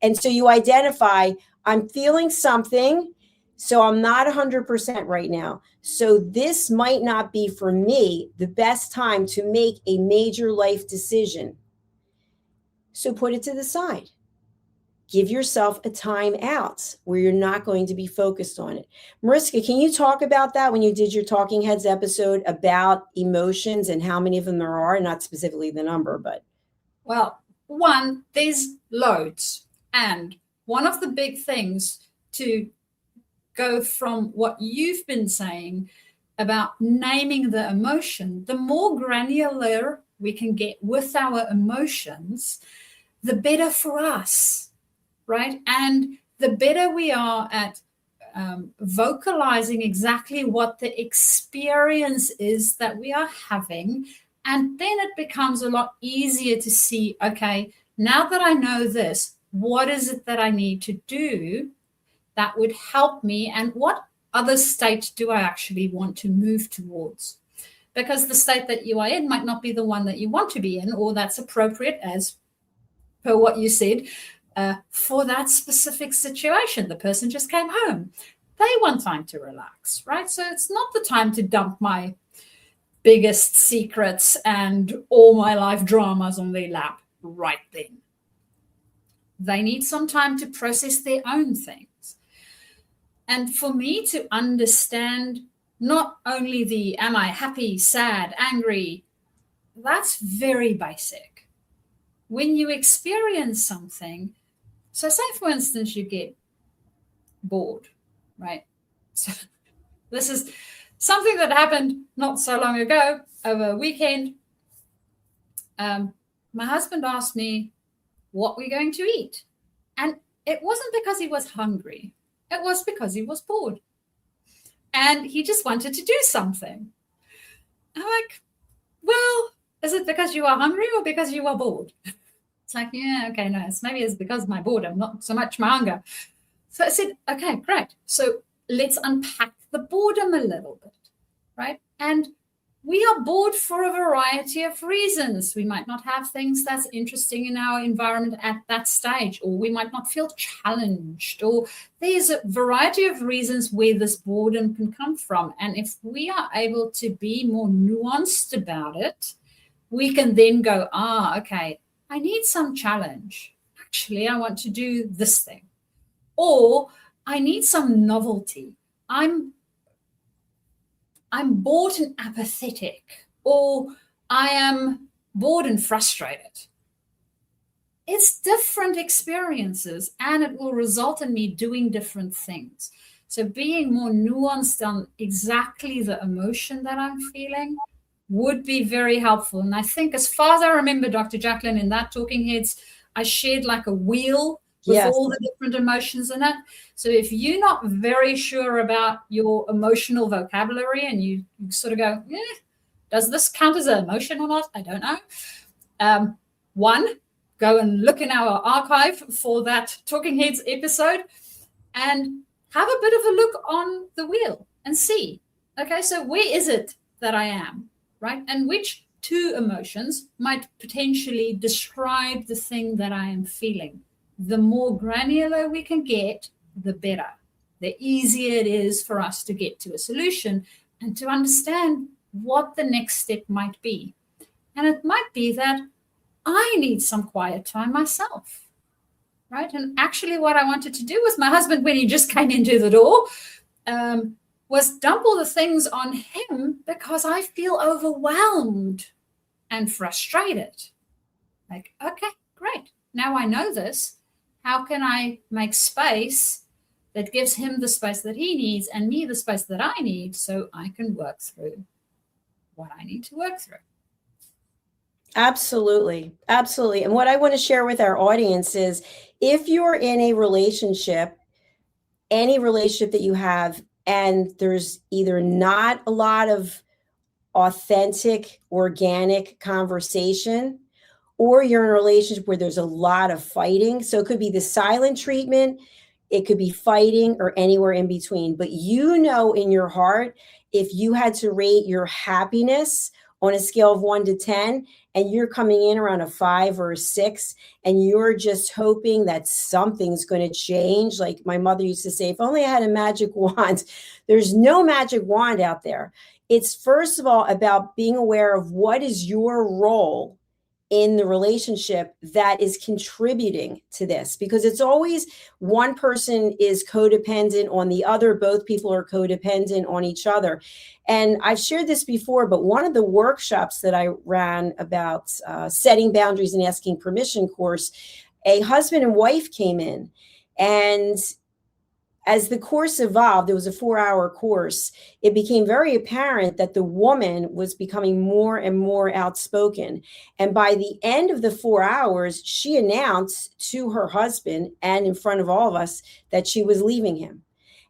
Speaker 2: And so you identify, I'm feeling something, so I'm not 100% right now. So this might not be for me the best time to make a major life decision. So put it to the side. Give yourself a time out where you're not going to be focused on it. Mariska, can you talk about that when you did your Talking Heads episode about emotions and how many of them there are? Not specifically the number, but.
Speaker 3: Well, one, there's loads. And one of the big things to go from what you've been saying about naming the emotion, the more granular we can get with our emotions, the better for us. Right. And the better we are at vocalizing exactly what the experience is that we are having. And then it becomes a lot easier to see, okay, now that I know this, what is it that I need to do that would help me? And what other state do I actually want to move towards? Because the state that you are in might not be the one that you want to be in, or that's appropriate as per what you said. For that specific situation. The person just came home. They want time to relax, right? So it's not the time to dump my biggest secrets and all my life dramas on their lap right then. They need some time to process their own things. And for me to understand not only the am I happy, sad, angry, that's very basic. When you experience something, so say for instance, you get bored, right? So this is something that happened not so long ago over a weekend. My husband asked me what we're going to eat. And it wasn't because he was hungry. It was because he was bored. And he just wanted to do something. I'm like, well, is it because you are hungry or because you are bored? It's like, yeah, okay, no, maybe it's because of my boredom, not so much my hunger. So I said, okay, great. So let's unpack the boredom a little bit, right? And we are bored for a variety of reasons. We might not have things that's interesting in our environment at that stage, or we might not feel challenged, or there's a variety of reasons where this boredom can come from. And if we are able to be more nuanced about it, we can then go, okay, I need some challenge. Actually, I want to do this thing. Or I need some novelty. I'm bored and apathetic, or I am bored and frustrated. It's different experiences, and it will result in me doing different things. So being more nuanced on exactly the emotion that I'm feeling would be very helpful. And I think as far as I remember, Dr. Jacalyn, in that Talking Heads, I shared like a wheel with all the different emotions in it. So if you're not very sure about your emotional vocabulary and you sort of go, does this count as an emotion or not? I don't know. One, go and look in our archive for that Talking Heads episode and have a bit of a look on the wheel and see, okay, so where is it that I am, right? And which two emotions might potentially describe the thing that I am feeling. The more granular we can get, the better. The easier it is for us to get to a solution and to understand what the next step might be. And it might be that I need some quiet time myself, right? And actually what I wanted to do with my husband when he just came into the door was dump all the things on him because I feel overwhelmed and frustrated. Like, okay, great. Now I know this. How can I make space that gives him the space that he needs and me the space that I need so I can work through what I need to work through?
Speaker 2: Absolutely. Absolutely. And what I want to share with our audience is if you're in a relationship, any relationship that you have, and there's either not a lot of authentic, organic conversation, or you're in a relationship where there's a lot of fighting. So it could be the silent treatment, it could be fighting, or anywhere in between. But you know in your heart, if you had to rate your happiness on a scale of 1 to 10, and you're coming in around a 5 or a 6, and you're just hoping that something's going to change. Like my mother used to say, if only I had a magic wand. There's no magic wand out there. It's first of all about being aware of what is your role in the relationship that is contributing to this, because it's always one person is codependent on the other. Both people are codependent on each other. And I've shared this before, but one of the workshops that I ran about setting boundaries and asking permission course, a husband and wife came in, and as the course evolved, it was a 4-hour course, it became very apparent that the woman was becoming more and more outspoken. And by the end of the 4 hours, she announced to her husband and in front of all of us that she was leaving him.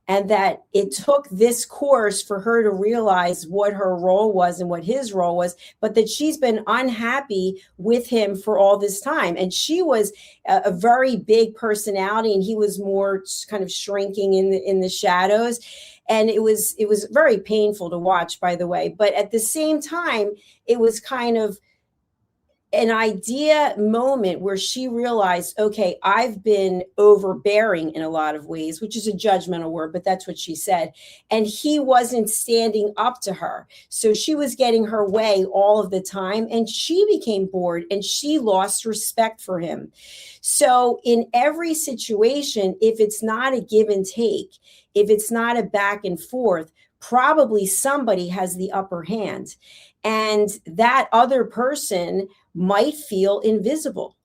Speaker 2: And that it took this course for her to realize what her role was and what his role was, but that she's been unhappy with him for all this time. And she was a very big personality, and he was more kind of shrinking in the shadows. And it was very painful to watch, by the way. But at the same time, it was kind of an idea moment where she realized, okay, I've been overbearing in a lot of ways, which is a judgmental word, but that's what she said. And he wasn't standing up to her. So she was getting her way all of the time, and she became bored and she lost respect for him. So in every situation, if it's not a give and take, if it's not a back and forth, probably somebody has the upper hand. And that other person might feel invisible.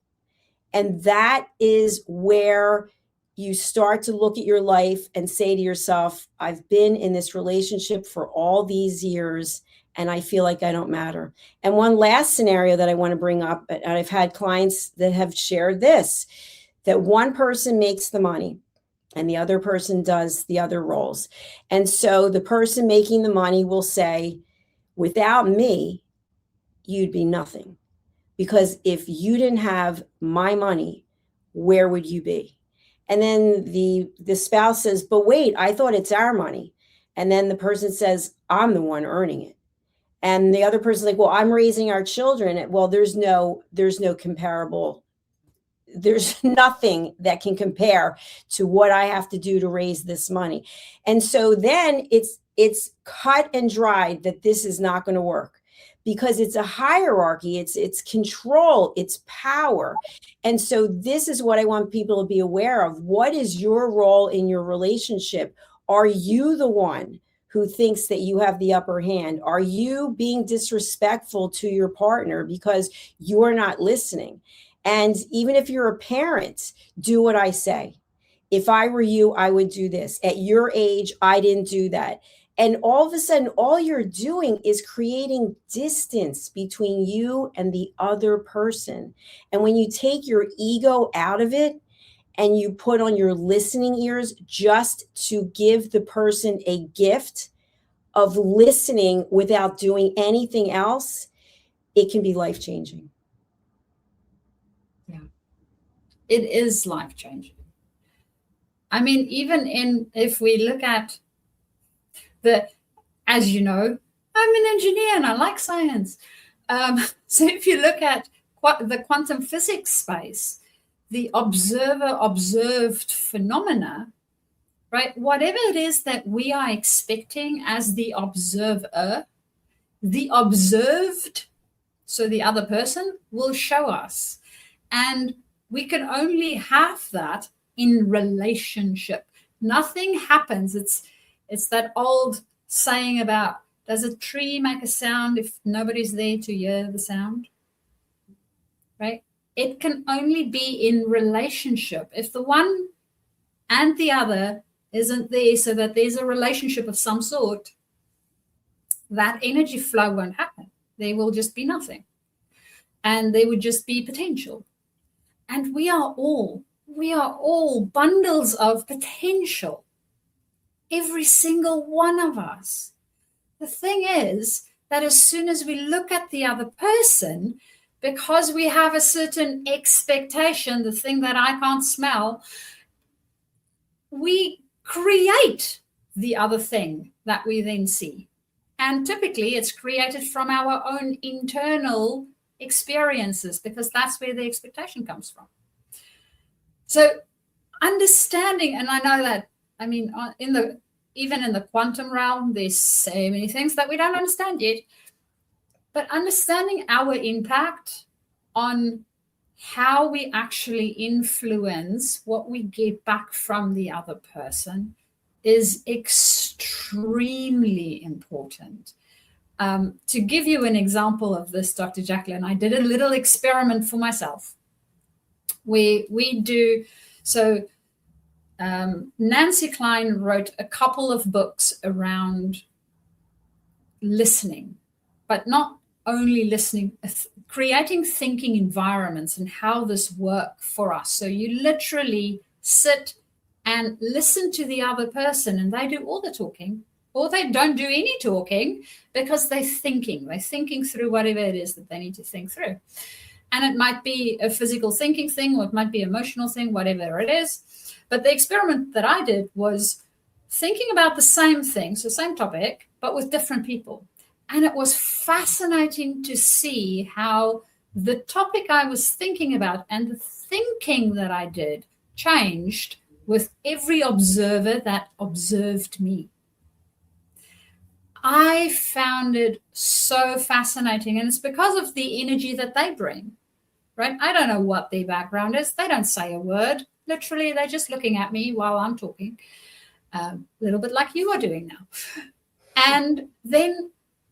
Speaker 2: And that is where you start to look at your life and say to yourself, I've been in this relationship for all these years and I feel like I don't matter. And one last scenario that I want to bring up, and I've had clients that have shared this, that one person makes the money and the other person does the other roles. And so the person making the money will say, without me, you'd be nothing. Because if you didn't have my money, where would you be? And then the spouse says, but wait, I thought it's our money. And then the person says, I'm the one earning it. And the other person's like, well, I'm raising our children. Well, there's no comparable. There's nothing that can compare to what I have to do to raise this money. And so then it's cut and dried that this is not going to work. Because it's a hierarchy, it's control, it's power. And so this is what I want people to be aware of. What is your role in your relationship? Are you the one who thinks that you have the upper hand? Are you being disrespectful to your partner because you're not listening? And even if you're a parent, do what I say. If I were you, I would do this. At your age, I didn't do that. And all of a sudden, all you're doing is creating distance between you and the other person. And when you take your ego out of it and you put on your listening ears just to give the person a gift of listening without doing anything else, it can be life-changing.
Speaker 3: Yeah, it is life-changing. I mean, if we look at as you know, I'm an engineer and I like science. So if you look at the quantum physics space, the observer-observed phenomena, right? Whatever it is that we are expecting as the observer, the observed, so the other person, will show us. And we can only have that in relationship. Nothing happens. It's that old saying about, does a tree make a sound if nobody's there to hear the sound? Right? It can only be in relationship. If the one and the other isn't there so that there's a relationship of some sort, that energy flow won't happen. There will just be nothing. And there would just be potential. And we are all bundles of potential. Every single one of us. The thing is that as soon as we look at the other person, because we have a certain expectation, the thing that I can't smell, we create the other thing that we then see. And typically it's created from our own internal experiences, because that's where the expectation comes from. So understanding, and I know that, I mean, even in the quantum realm, there's so many things that we don't understand yet. But understanding our impact on how we actually influence what we get back from the other person is extremely important. To give you an example of this, Dr. Jacalyn, I did a little experiment for myself. Nancy Klein wrote a couple of books around listening, but not only listening, creating thinking environments and how this works for us. So you literally sit and listen to the other person, and they do all the talking, or they don't do any talking because they're thinking through whatever it is that they need to think through. And it might be a physical thinking thing, or it might be an emotional thing, whatever it is. But the experiment that I did was thinking about the same thing, so same topic, but with different people. And it was fascinating to see how the topic I was thinking about and the thinking that I did changed with every observer that observed me. I found it so fascinating, and it's because of the energy that they bring, right? I don't know what their background is. They don't say a word. Literally, they're just looking at me while I'm talking, a little bit like you are doing now. And then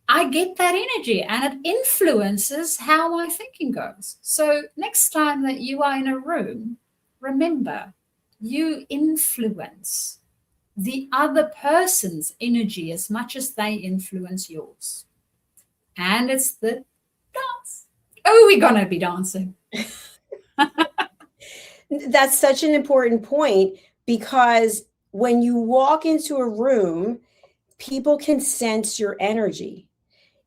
Speaker 3: I get that energy, and it influences how my thinking goes. So next time that you are in a room, remember, you influence the other person's energy as much as they influence yours. And it's the dance. Oh, we're going to be dancing.
Speaker 2: That's such an important point, because when you walk into a room, people can sense your energy.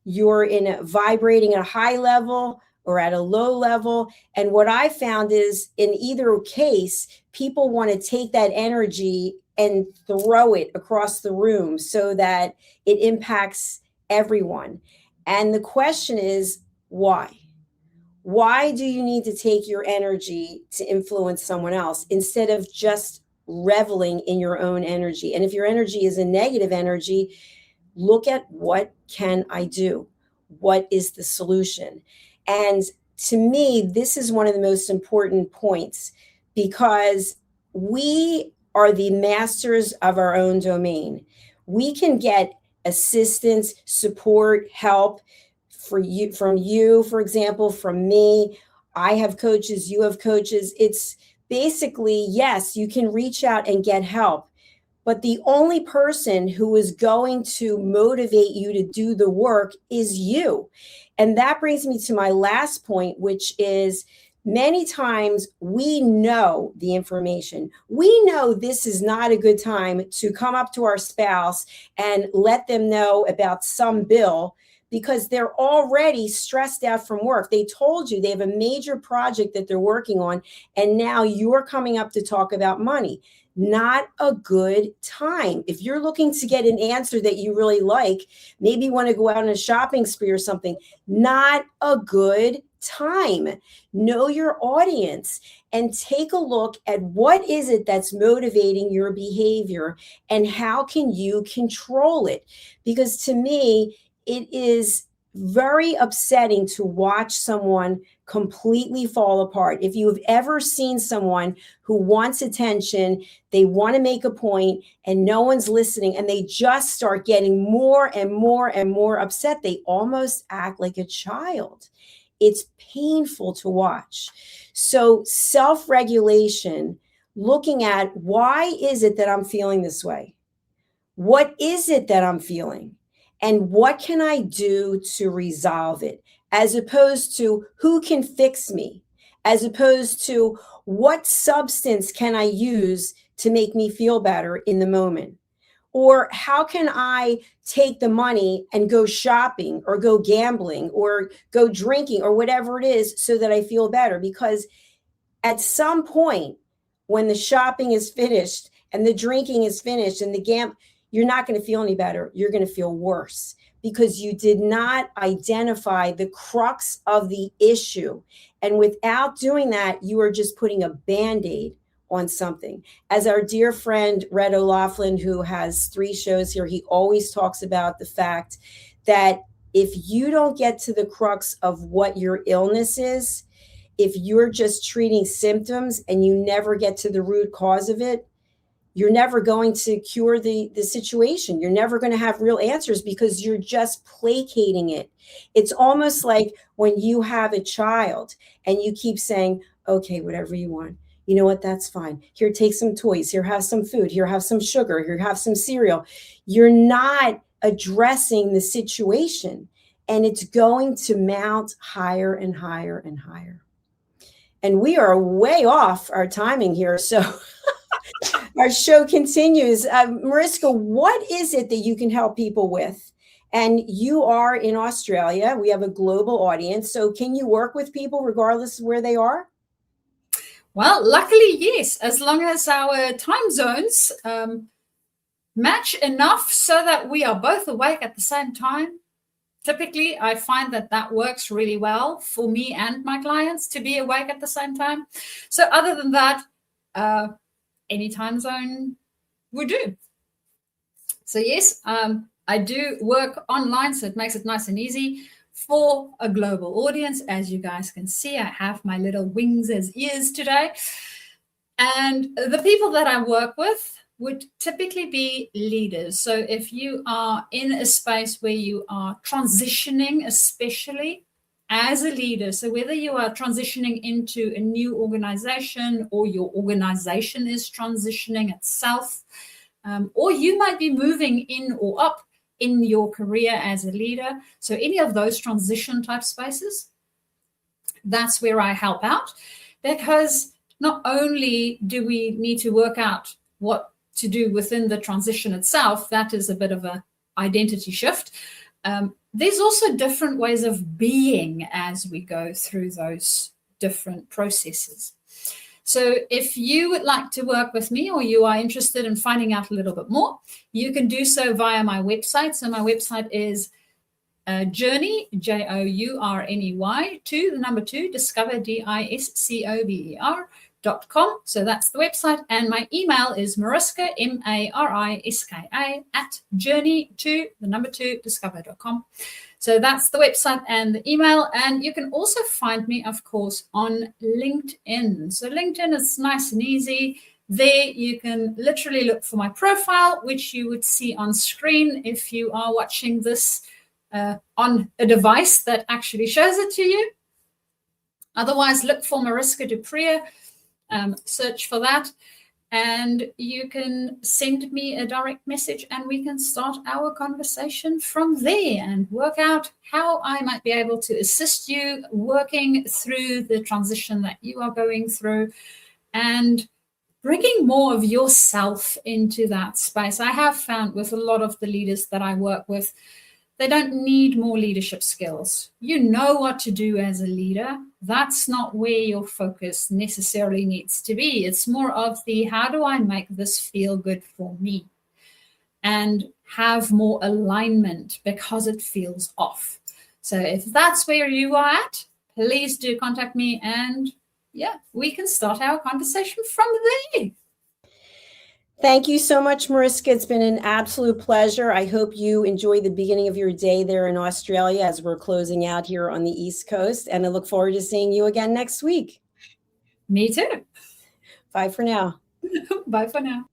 Speaker 2: You're vibrating at a high level or at a low level. And what I found is, in either case, people want to take that energy and throw it across the room so that it impacts everyone. And the question is, why? Why do you need to take your energy to influence someone else instead of just reveling in your own energy? And if your energy is a negative energy, look at, what can I do? What is the solution? And to me, this is one of the most important points, because we are the masters of our own domain. We can get assistance, support, help from you, for example, from me. I have coaches, you have coaches. It's basically, yes, you can reach out and get help. But the only person who is going to motivate you to do the work is you. And that brings me to my last point, which is, many times we know the information. We know this is not a good time to come up to our spouse and let them know about some bill, because they're already stressed out from work. They told you they have a major project that they're working on, and now you're coming up to talk about money. Not a good time. If you're looking to get an answer that you really like, maybe you want to go out on a shopping spree or something, not a good time. Know your audience and take a look at what is it that's motivating your behavior and how can you control it. Because to me, it is very upsetting to watch someone completely fall apart. If you have ever seen someone who wants attention, they want to make a point and no one's listening, and they just start getting more and more and more upset, they almost act like a child. It's painful to watch. So self-regulation, looking at, why is it that I'm feeling this way? What is it that I'm feeling? And what can I do to resolve it? As opposed to, who can fix me? As opposed to, what substance can I use to make me feel better in the moment? Or how can I take the money and go shopping or go gambling or go drinking or whatever it is so that I feel better? Because at some point, when the shopping is finished and the drinking is finished and the gambling, you're not going to feel any better. You're going to feel worse, because you did not identify the crux of the issue. And without doing that, you are just putting a Band-Aid on something. As our dear friend, Red O'Loughlin, who has 3 shows here, he always talks about the fact that if you don't get to the crux of what your illness is, if you're just treating symptoms and you never get to the root cause of it, you're never going to cure the situation. You're never going to have real answers, because you're just placating it. It's almost like when you have a child and you keep saying, okay, whatever you want. You know what? That's fine. Here, take some toys. Here, have some food. Here, have some sugar. Here, have some cereal. You're not addressing the situation, and it's going to mount higher and higher and higher. And we are way off our timing here. So our show continues. Mariska, what is it that you can help people with? And you are in Australia. We have a global audience. So can you work with people regardless of where they are?
Speaker 3: Well, luckily, yes, as long as our time zones match enough so that we are both awake at the same time, typically, I find that works really well for me and my clients to be awake at the same time. So other than that, any time zone would do. So yes, I do work online, so it makes it nice and easy for a global audience. As you guys can see, I have my little wings as ears today. And the people that I work with would typically be leaders. So if you are in a space where you are transitioning, especially as a leader, so whether you are transitioning into a new organization or your organization is transitioning itself, or you might be moving in or up in your career as a leader. So any of those transition type spaces, that's where I help out, because not only do we need to work out what to do within the transition itself, that is a bit of an identity shift. There's also different ways of being as we go through those different processes. So if you would like to work with me, or you are interested in finding out a little bit more, you can do so via my website. So my website is Journey, Journey, 2, Discover, DISCOVER.com. So that's the website. And my email is Mariska, MARISKA, @journey2, Discover.com. So that's the website and the email. And you can also find me, of course, on LinkedIn. So LinkedIn is nice and easy. There you can literally look for my profile, which you would see on screen if you are watching this on a device that actually shows it to you. Otherwise, look for Mariska du Preez, search for that. And you can send me a direct message and we can start our conversation from there and work out how I might be able to assist you working through the transition that you are going through and bringing more of yourself into that space. I have found with a lot of the leaders that I work with, they don't need more leadership skills. You know what to do as a leader. That's not where your focus necessarily needs to be. It's more of the, how do I make this feel good for me? And have more alignment because it feels off. So if that's where you are at, please do contact me and yeah, we can start our conversation from there.
Speaker 2: Thank you so much, Mariska. It's been an absolute pleasure. I hope you enjoy the beginning of your day there in Australia as we're closing out here on the East Coast. And I look forward to seeing you again next week.
Speaker 3: Me too.
Speaker 2: Bye for now.
Speaker 3: Bye for now.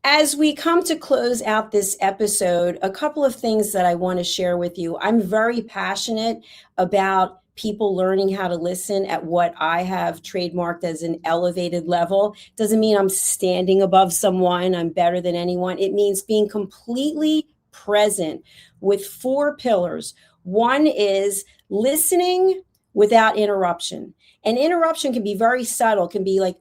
Speaker 2: As we come to close out this episode, a couple of things that I want to share with you. I'm very passionate about people learning how to listen at what I have trademarked as an elevated level. Doesn't mean I'm standing above someone, I'm better than anyone. It means being completely present with 4 pillars. One is listening without interruption. And interruption can be very subtle, can be like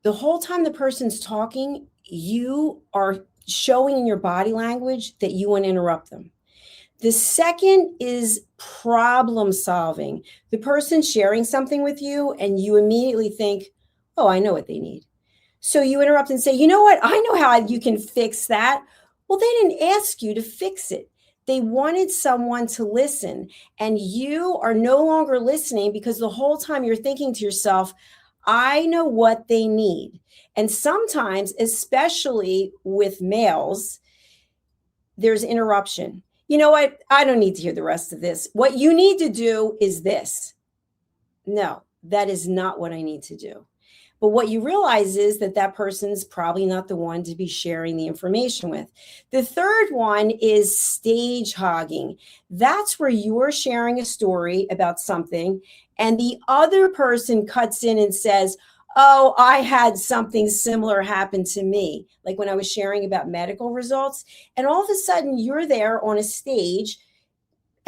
Speaker 2: the whole time the person's talking, you are showing in your body language that you want to interrupt them. The second is problem solving. The person sharing something with you and you immediately think, oh, I know what they need. So you interrupt and say, you know what? I know how you can fix that. Well, they didn't ask you to fix it. They wanted someone to listen, and you are no longer listening because the whole time you're thinking to yourself, I know what they need. And sometimes, especially with males, there's interruption. You know what? I don't need to hear the rest of this. What you need to do is this. No, that is not what I need to do. But what you realize is that that person's probably not the one to be sharing the information with. The third one is stage hogging. That's where you're sharing a story about something and the other person cuts in and says, oh, I had something similar happen to me. Like when I was sharing about medical results, and all of a sudden you're there on a stage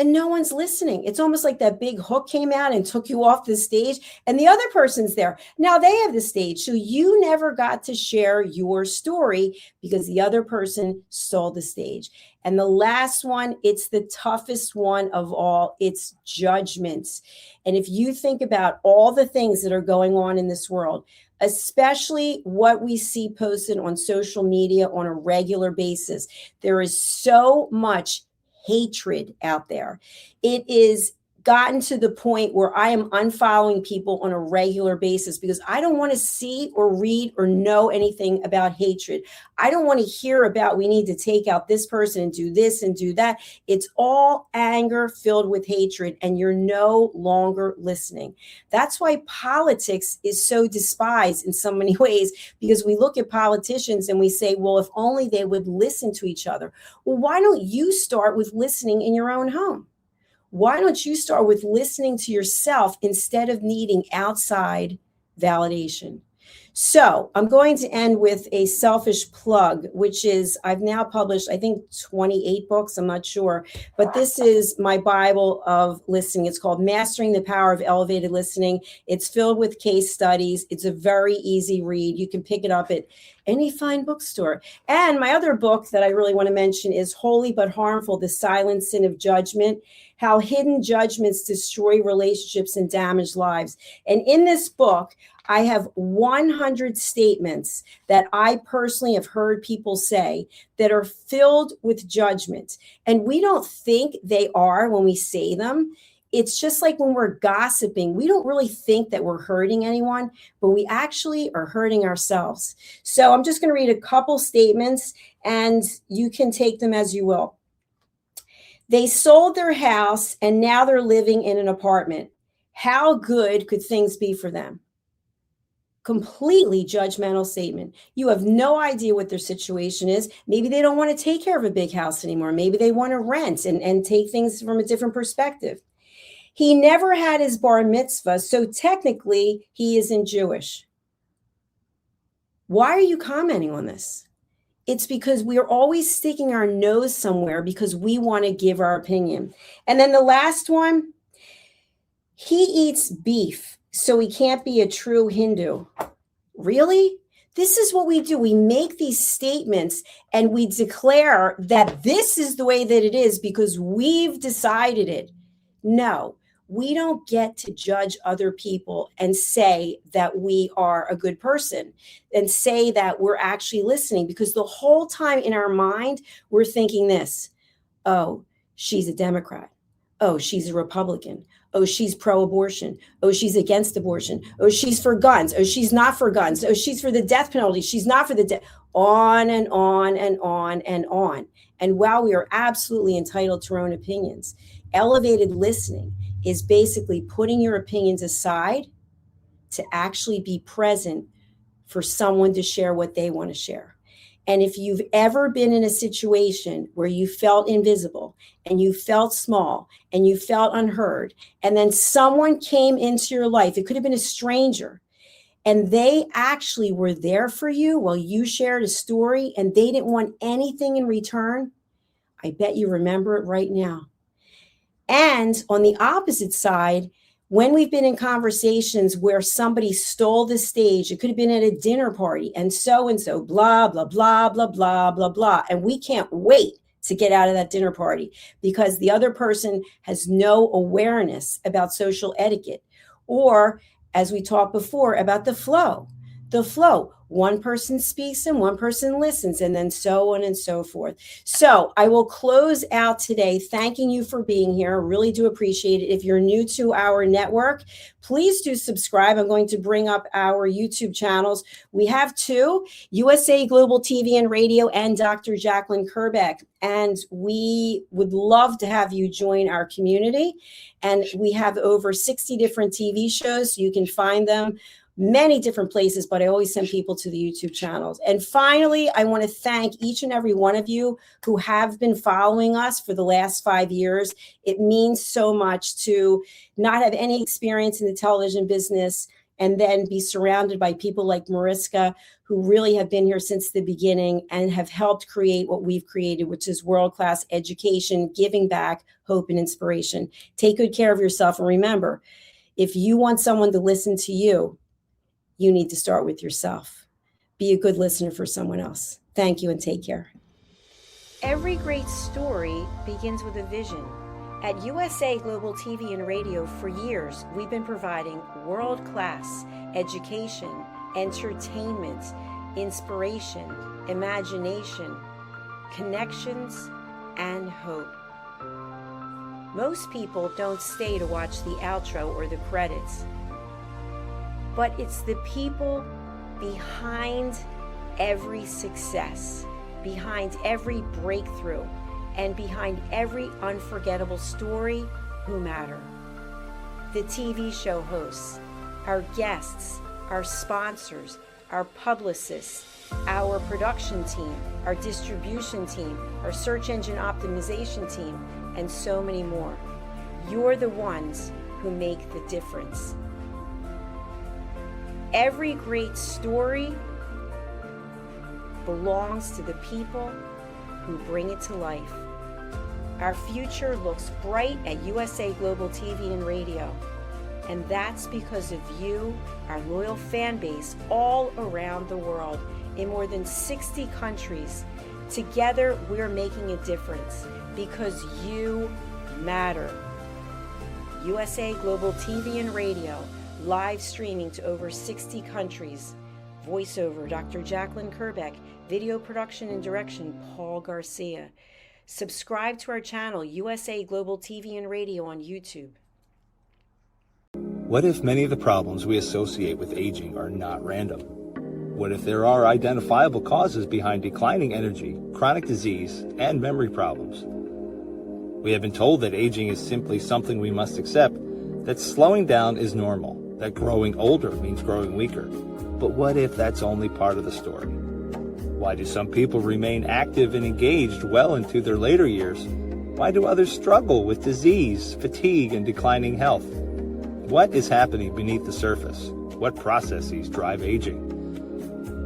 Speaker 2: and no one's listening. It's almost like that big hook came out and took you off the stage and the other person's there. Now they have the stage. So you never got to share your story because the other person stole the stage. And the last one, it's the toughest one of all. It's judgments. And if you think about all the things that are going on in this world, especially what we see posted on social media on a regular basis, there is so much hatred out there. It is gotten to the point where I am unfollowing people on a regular basis because I don't want to see or read or know anything about hatred. I don't want to hear about we need to take out this person and do this and do that. It's all anger filled with hatred, and you're no longer listening. That's why politics is so despised in so many ways, because we look at politicians and we say, well, if only they would listen to each other. Well, why don't you start with listening in your own home? Why don't you start with listening to yourself instead of needing outside validation? So I'm going to end with a selfish plug, which is I've now published, I think, 28 books. I'm not sure, but this is my Bible of listening. It's called Mastering the Power of Elevated Listening. It's filled with case studies. It's a very easy read. You can pick it up at any fine bookstore. And my other book that I really want to mention is Holy But Harmful, The Silent Sin of Judgment, How Hidden Judgments Destroy Relationships and Damage Lives. And in this book, I have 100 statements that I personally have heard people say that are filled with judgment. And we don't think they are when we say them. It's just like when we're gossiping, we don't really think that we're hurting anyone, but we actually are hurting ourselves. So I'm just going to read a couple statements and you can take them as you will. They sold their house and now they're living in an apartment. How good could things be for them? Completely judgmental statement. You have no idea what their situation is. Maybe they don't want to take care of a big house anymore. Maybe they want to rent and take things from a different perspective. He never had his bar mitzvah, so technically he isn't Jewish. Why are you commenting on this? It's because we are always sticking our nose somewhere because we want to give our opinion. And then the last one, he eats beef, so he can't be a true Hindu. Really? This is what we do. We make these statements and we declare that this is the way that it is because we've decided it. No, we don't get to judge other people and say that we are a good person and say that we're actually listening, because the whole time in our mind, we're thinking this: oh, she's a Democrat. Oh, she's a Republican. Oh, she's pro-abortion. Oh, she's against abortion. Oh, she's for guns. Oh, she's not for guns. Oh, she's for the death penalty. She's not for the death. On and on and on and on. And while we are absolutely entitled to our own opinions, elevated listening is basically putting your opinions aside to actually be present for someone to share what they want to share. And if you've ever been in a situation where you felt invisible and you felt small and you felt unheard, and then someone came into your life, it could have been a stranger, and they actually were there for you while you shared a story and they didn't want anything in return, I bet you remember it right now. And on the opposite side, when we've been in conversations where somebody stole the stage, it could have been at a dinner party and so, blah, blah, blah, blah, blah, blah, blah. And we can't wait to get out of that dinner party because the other person has no awareness about social etiquette. Or, as we talked before, about the flow. One person speaks and one person listens, and then so on and so forth. So I will close out today thanking you for being here. I really do appreciate it. If you're new to our network, please do subscribe. I'm going to bring up our YouTube channels. We have two: USA Global TV and Radio and Dr. Jacalyn Kerbeck. And we would love to have you join our community. And we have over 60 different TV shows. So you can find them many different places, but I always send people to the YouTube channels. And finally, I want to thank each and every one of you who have been following us for the last 5 years. It means so much to not have any experience in the television business and then be surrounded by people like Mariska, who really have been here since the beginning and have helped create what we've created, which is world-class education, giving back, hope, and inspiration. Take good care of yourself. And remember, if you want someone to listen to you, you need to start with yourself. Be a good listener for someone else. Thank you and take care. Every great story begins with a vision. At USA Global TV and Radio, for years, we've been providing world-class education, entertainment, inspiration, imagination, connections, and hope. Most people don't stay to watch the outro or the credits, but it's the people behind every success, behind every breakthrough, and behind every unforgettable story who matter. The TV show hosts, our guests, our sponsors, our publicists, our production team, our distribution team, our search engine optimization team, and so many more. You're the ones who make the difference. Every great story belongs to the people who bring it to life. Our future looks bright at USA Global TV and Radio, and that's because of you, our loyal fan base all around the world in more than 60 countries. Together, we're making a difference because you matter. USA Global TV and Radio, live streaming to over 60 countries. Voiceover, Dr. Jacalyn Kerbeck. Video production and direction, Paul Garcia. Subscribe to our channel, USA Global TV and Radio on YouTube.
Speaker 4: What if many of the problems we associate with aging are not random? What if there are identifiable causes behind declining energy, chronic disease, and memory problems? We have been told that aging is simply something we must accept, that slowing down is normal, that growing older means growing weaker. But what if that's only part of the story? Why do some people remain active and engaged well into their later years? Why do others struggle with disease, fatigue, and declining health? What is happening beneath the surface? What processes drive aging?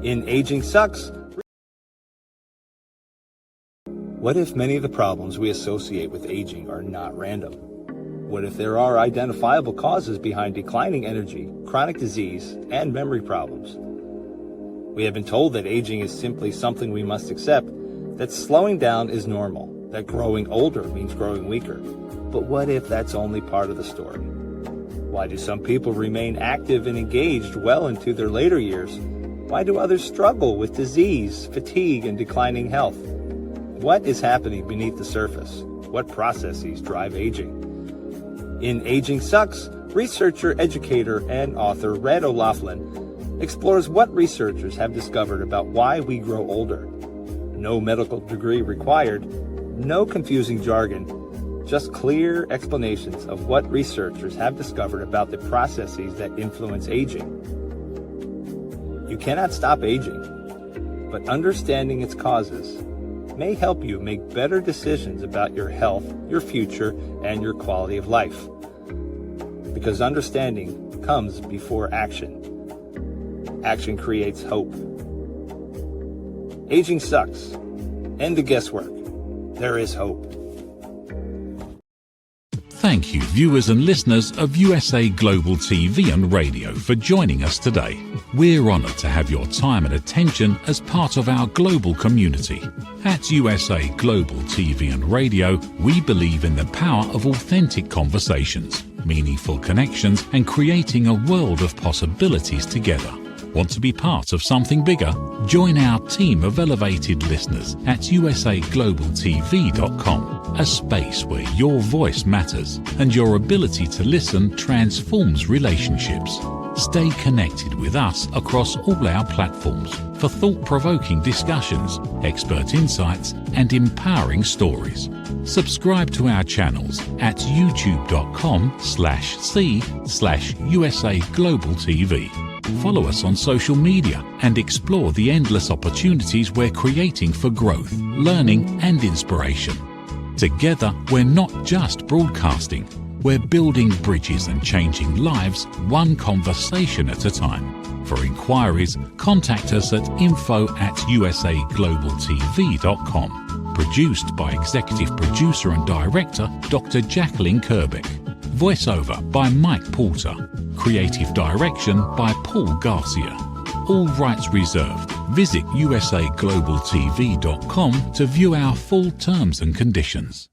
Speaker 4: In Aging Sucks, what if many of the problems we associate with aging are not random? What if there are identifiable causes behind declining energy, chronic disease, and memory problems? We have been told that aging is simply something we must accept, that slowing down is normal, that growing older means growing weaker. But what if that's only part of the story? Why do some people remain active and engaged well into their later years? Why do others struggle with disease, fatigue, and declining health? What is happening beneath the surface? What processes drive aging? In Aging Sucks, researcher, educator, and author Red O'Loughlin explores what researchers have discovered about why we grow older. No medical degree required, no confusing jargon, just clear explanations of what researchers have discovered about the processes that influence aging. You cannot stop aging, but understanding its causes may help you make better decisions about your health, your future, and your quality of life. Because understanding comes before action. Action creates hope. Aging sucks. End the guesswork. There is hope.
Speaker 1: Thank you, viewers and listeners of USA Global TV and Radio, for joining us today. We're honoured to have your time and attention as part of our global community. At USA Global TV and Radio, we believe in the power of authentic conversations, meaningful connections, and creating a world of possibilities together. Want to be part of something bigger? Join our team of elevated listeners at usaglobaltv.com, a space where your voice matters and your ability to listen transforms relationships. Stay connected with us across all our platforms for thought-provoking discussions, expert insights, and empowering stories. Subscribe to our channels at youtube.com/c/USA Global TV. Follow us on social media and explore the endless opportunities we're creating for growth, learning, and inspiration. Together, we're not just broadcasting, we're building bridges and changing lives one conversation at a time. For inquiries, contact us at info@usaglobaltv.com. Produced by Executive Producer and Director Dr. Jacalyn Kerbeck. Voiceover by Mike Porter. Creative direction by Paul Garcia. All rights reserved. Visit usaglobaltv.com to view our full terms and conditions.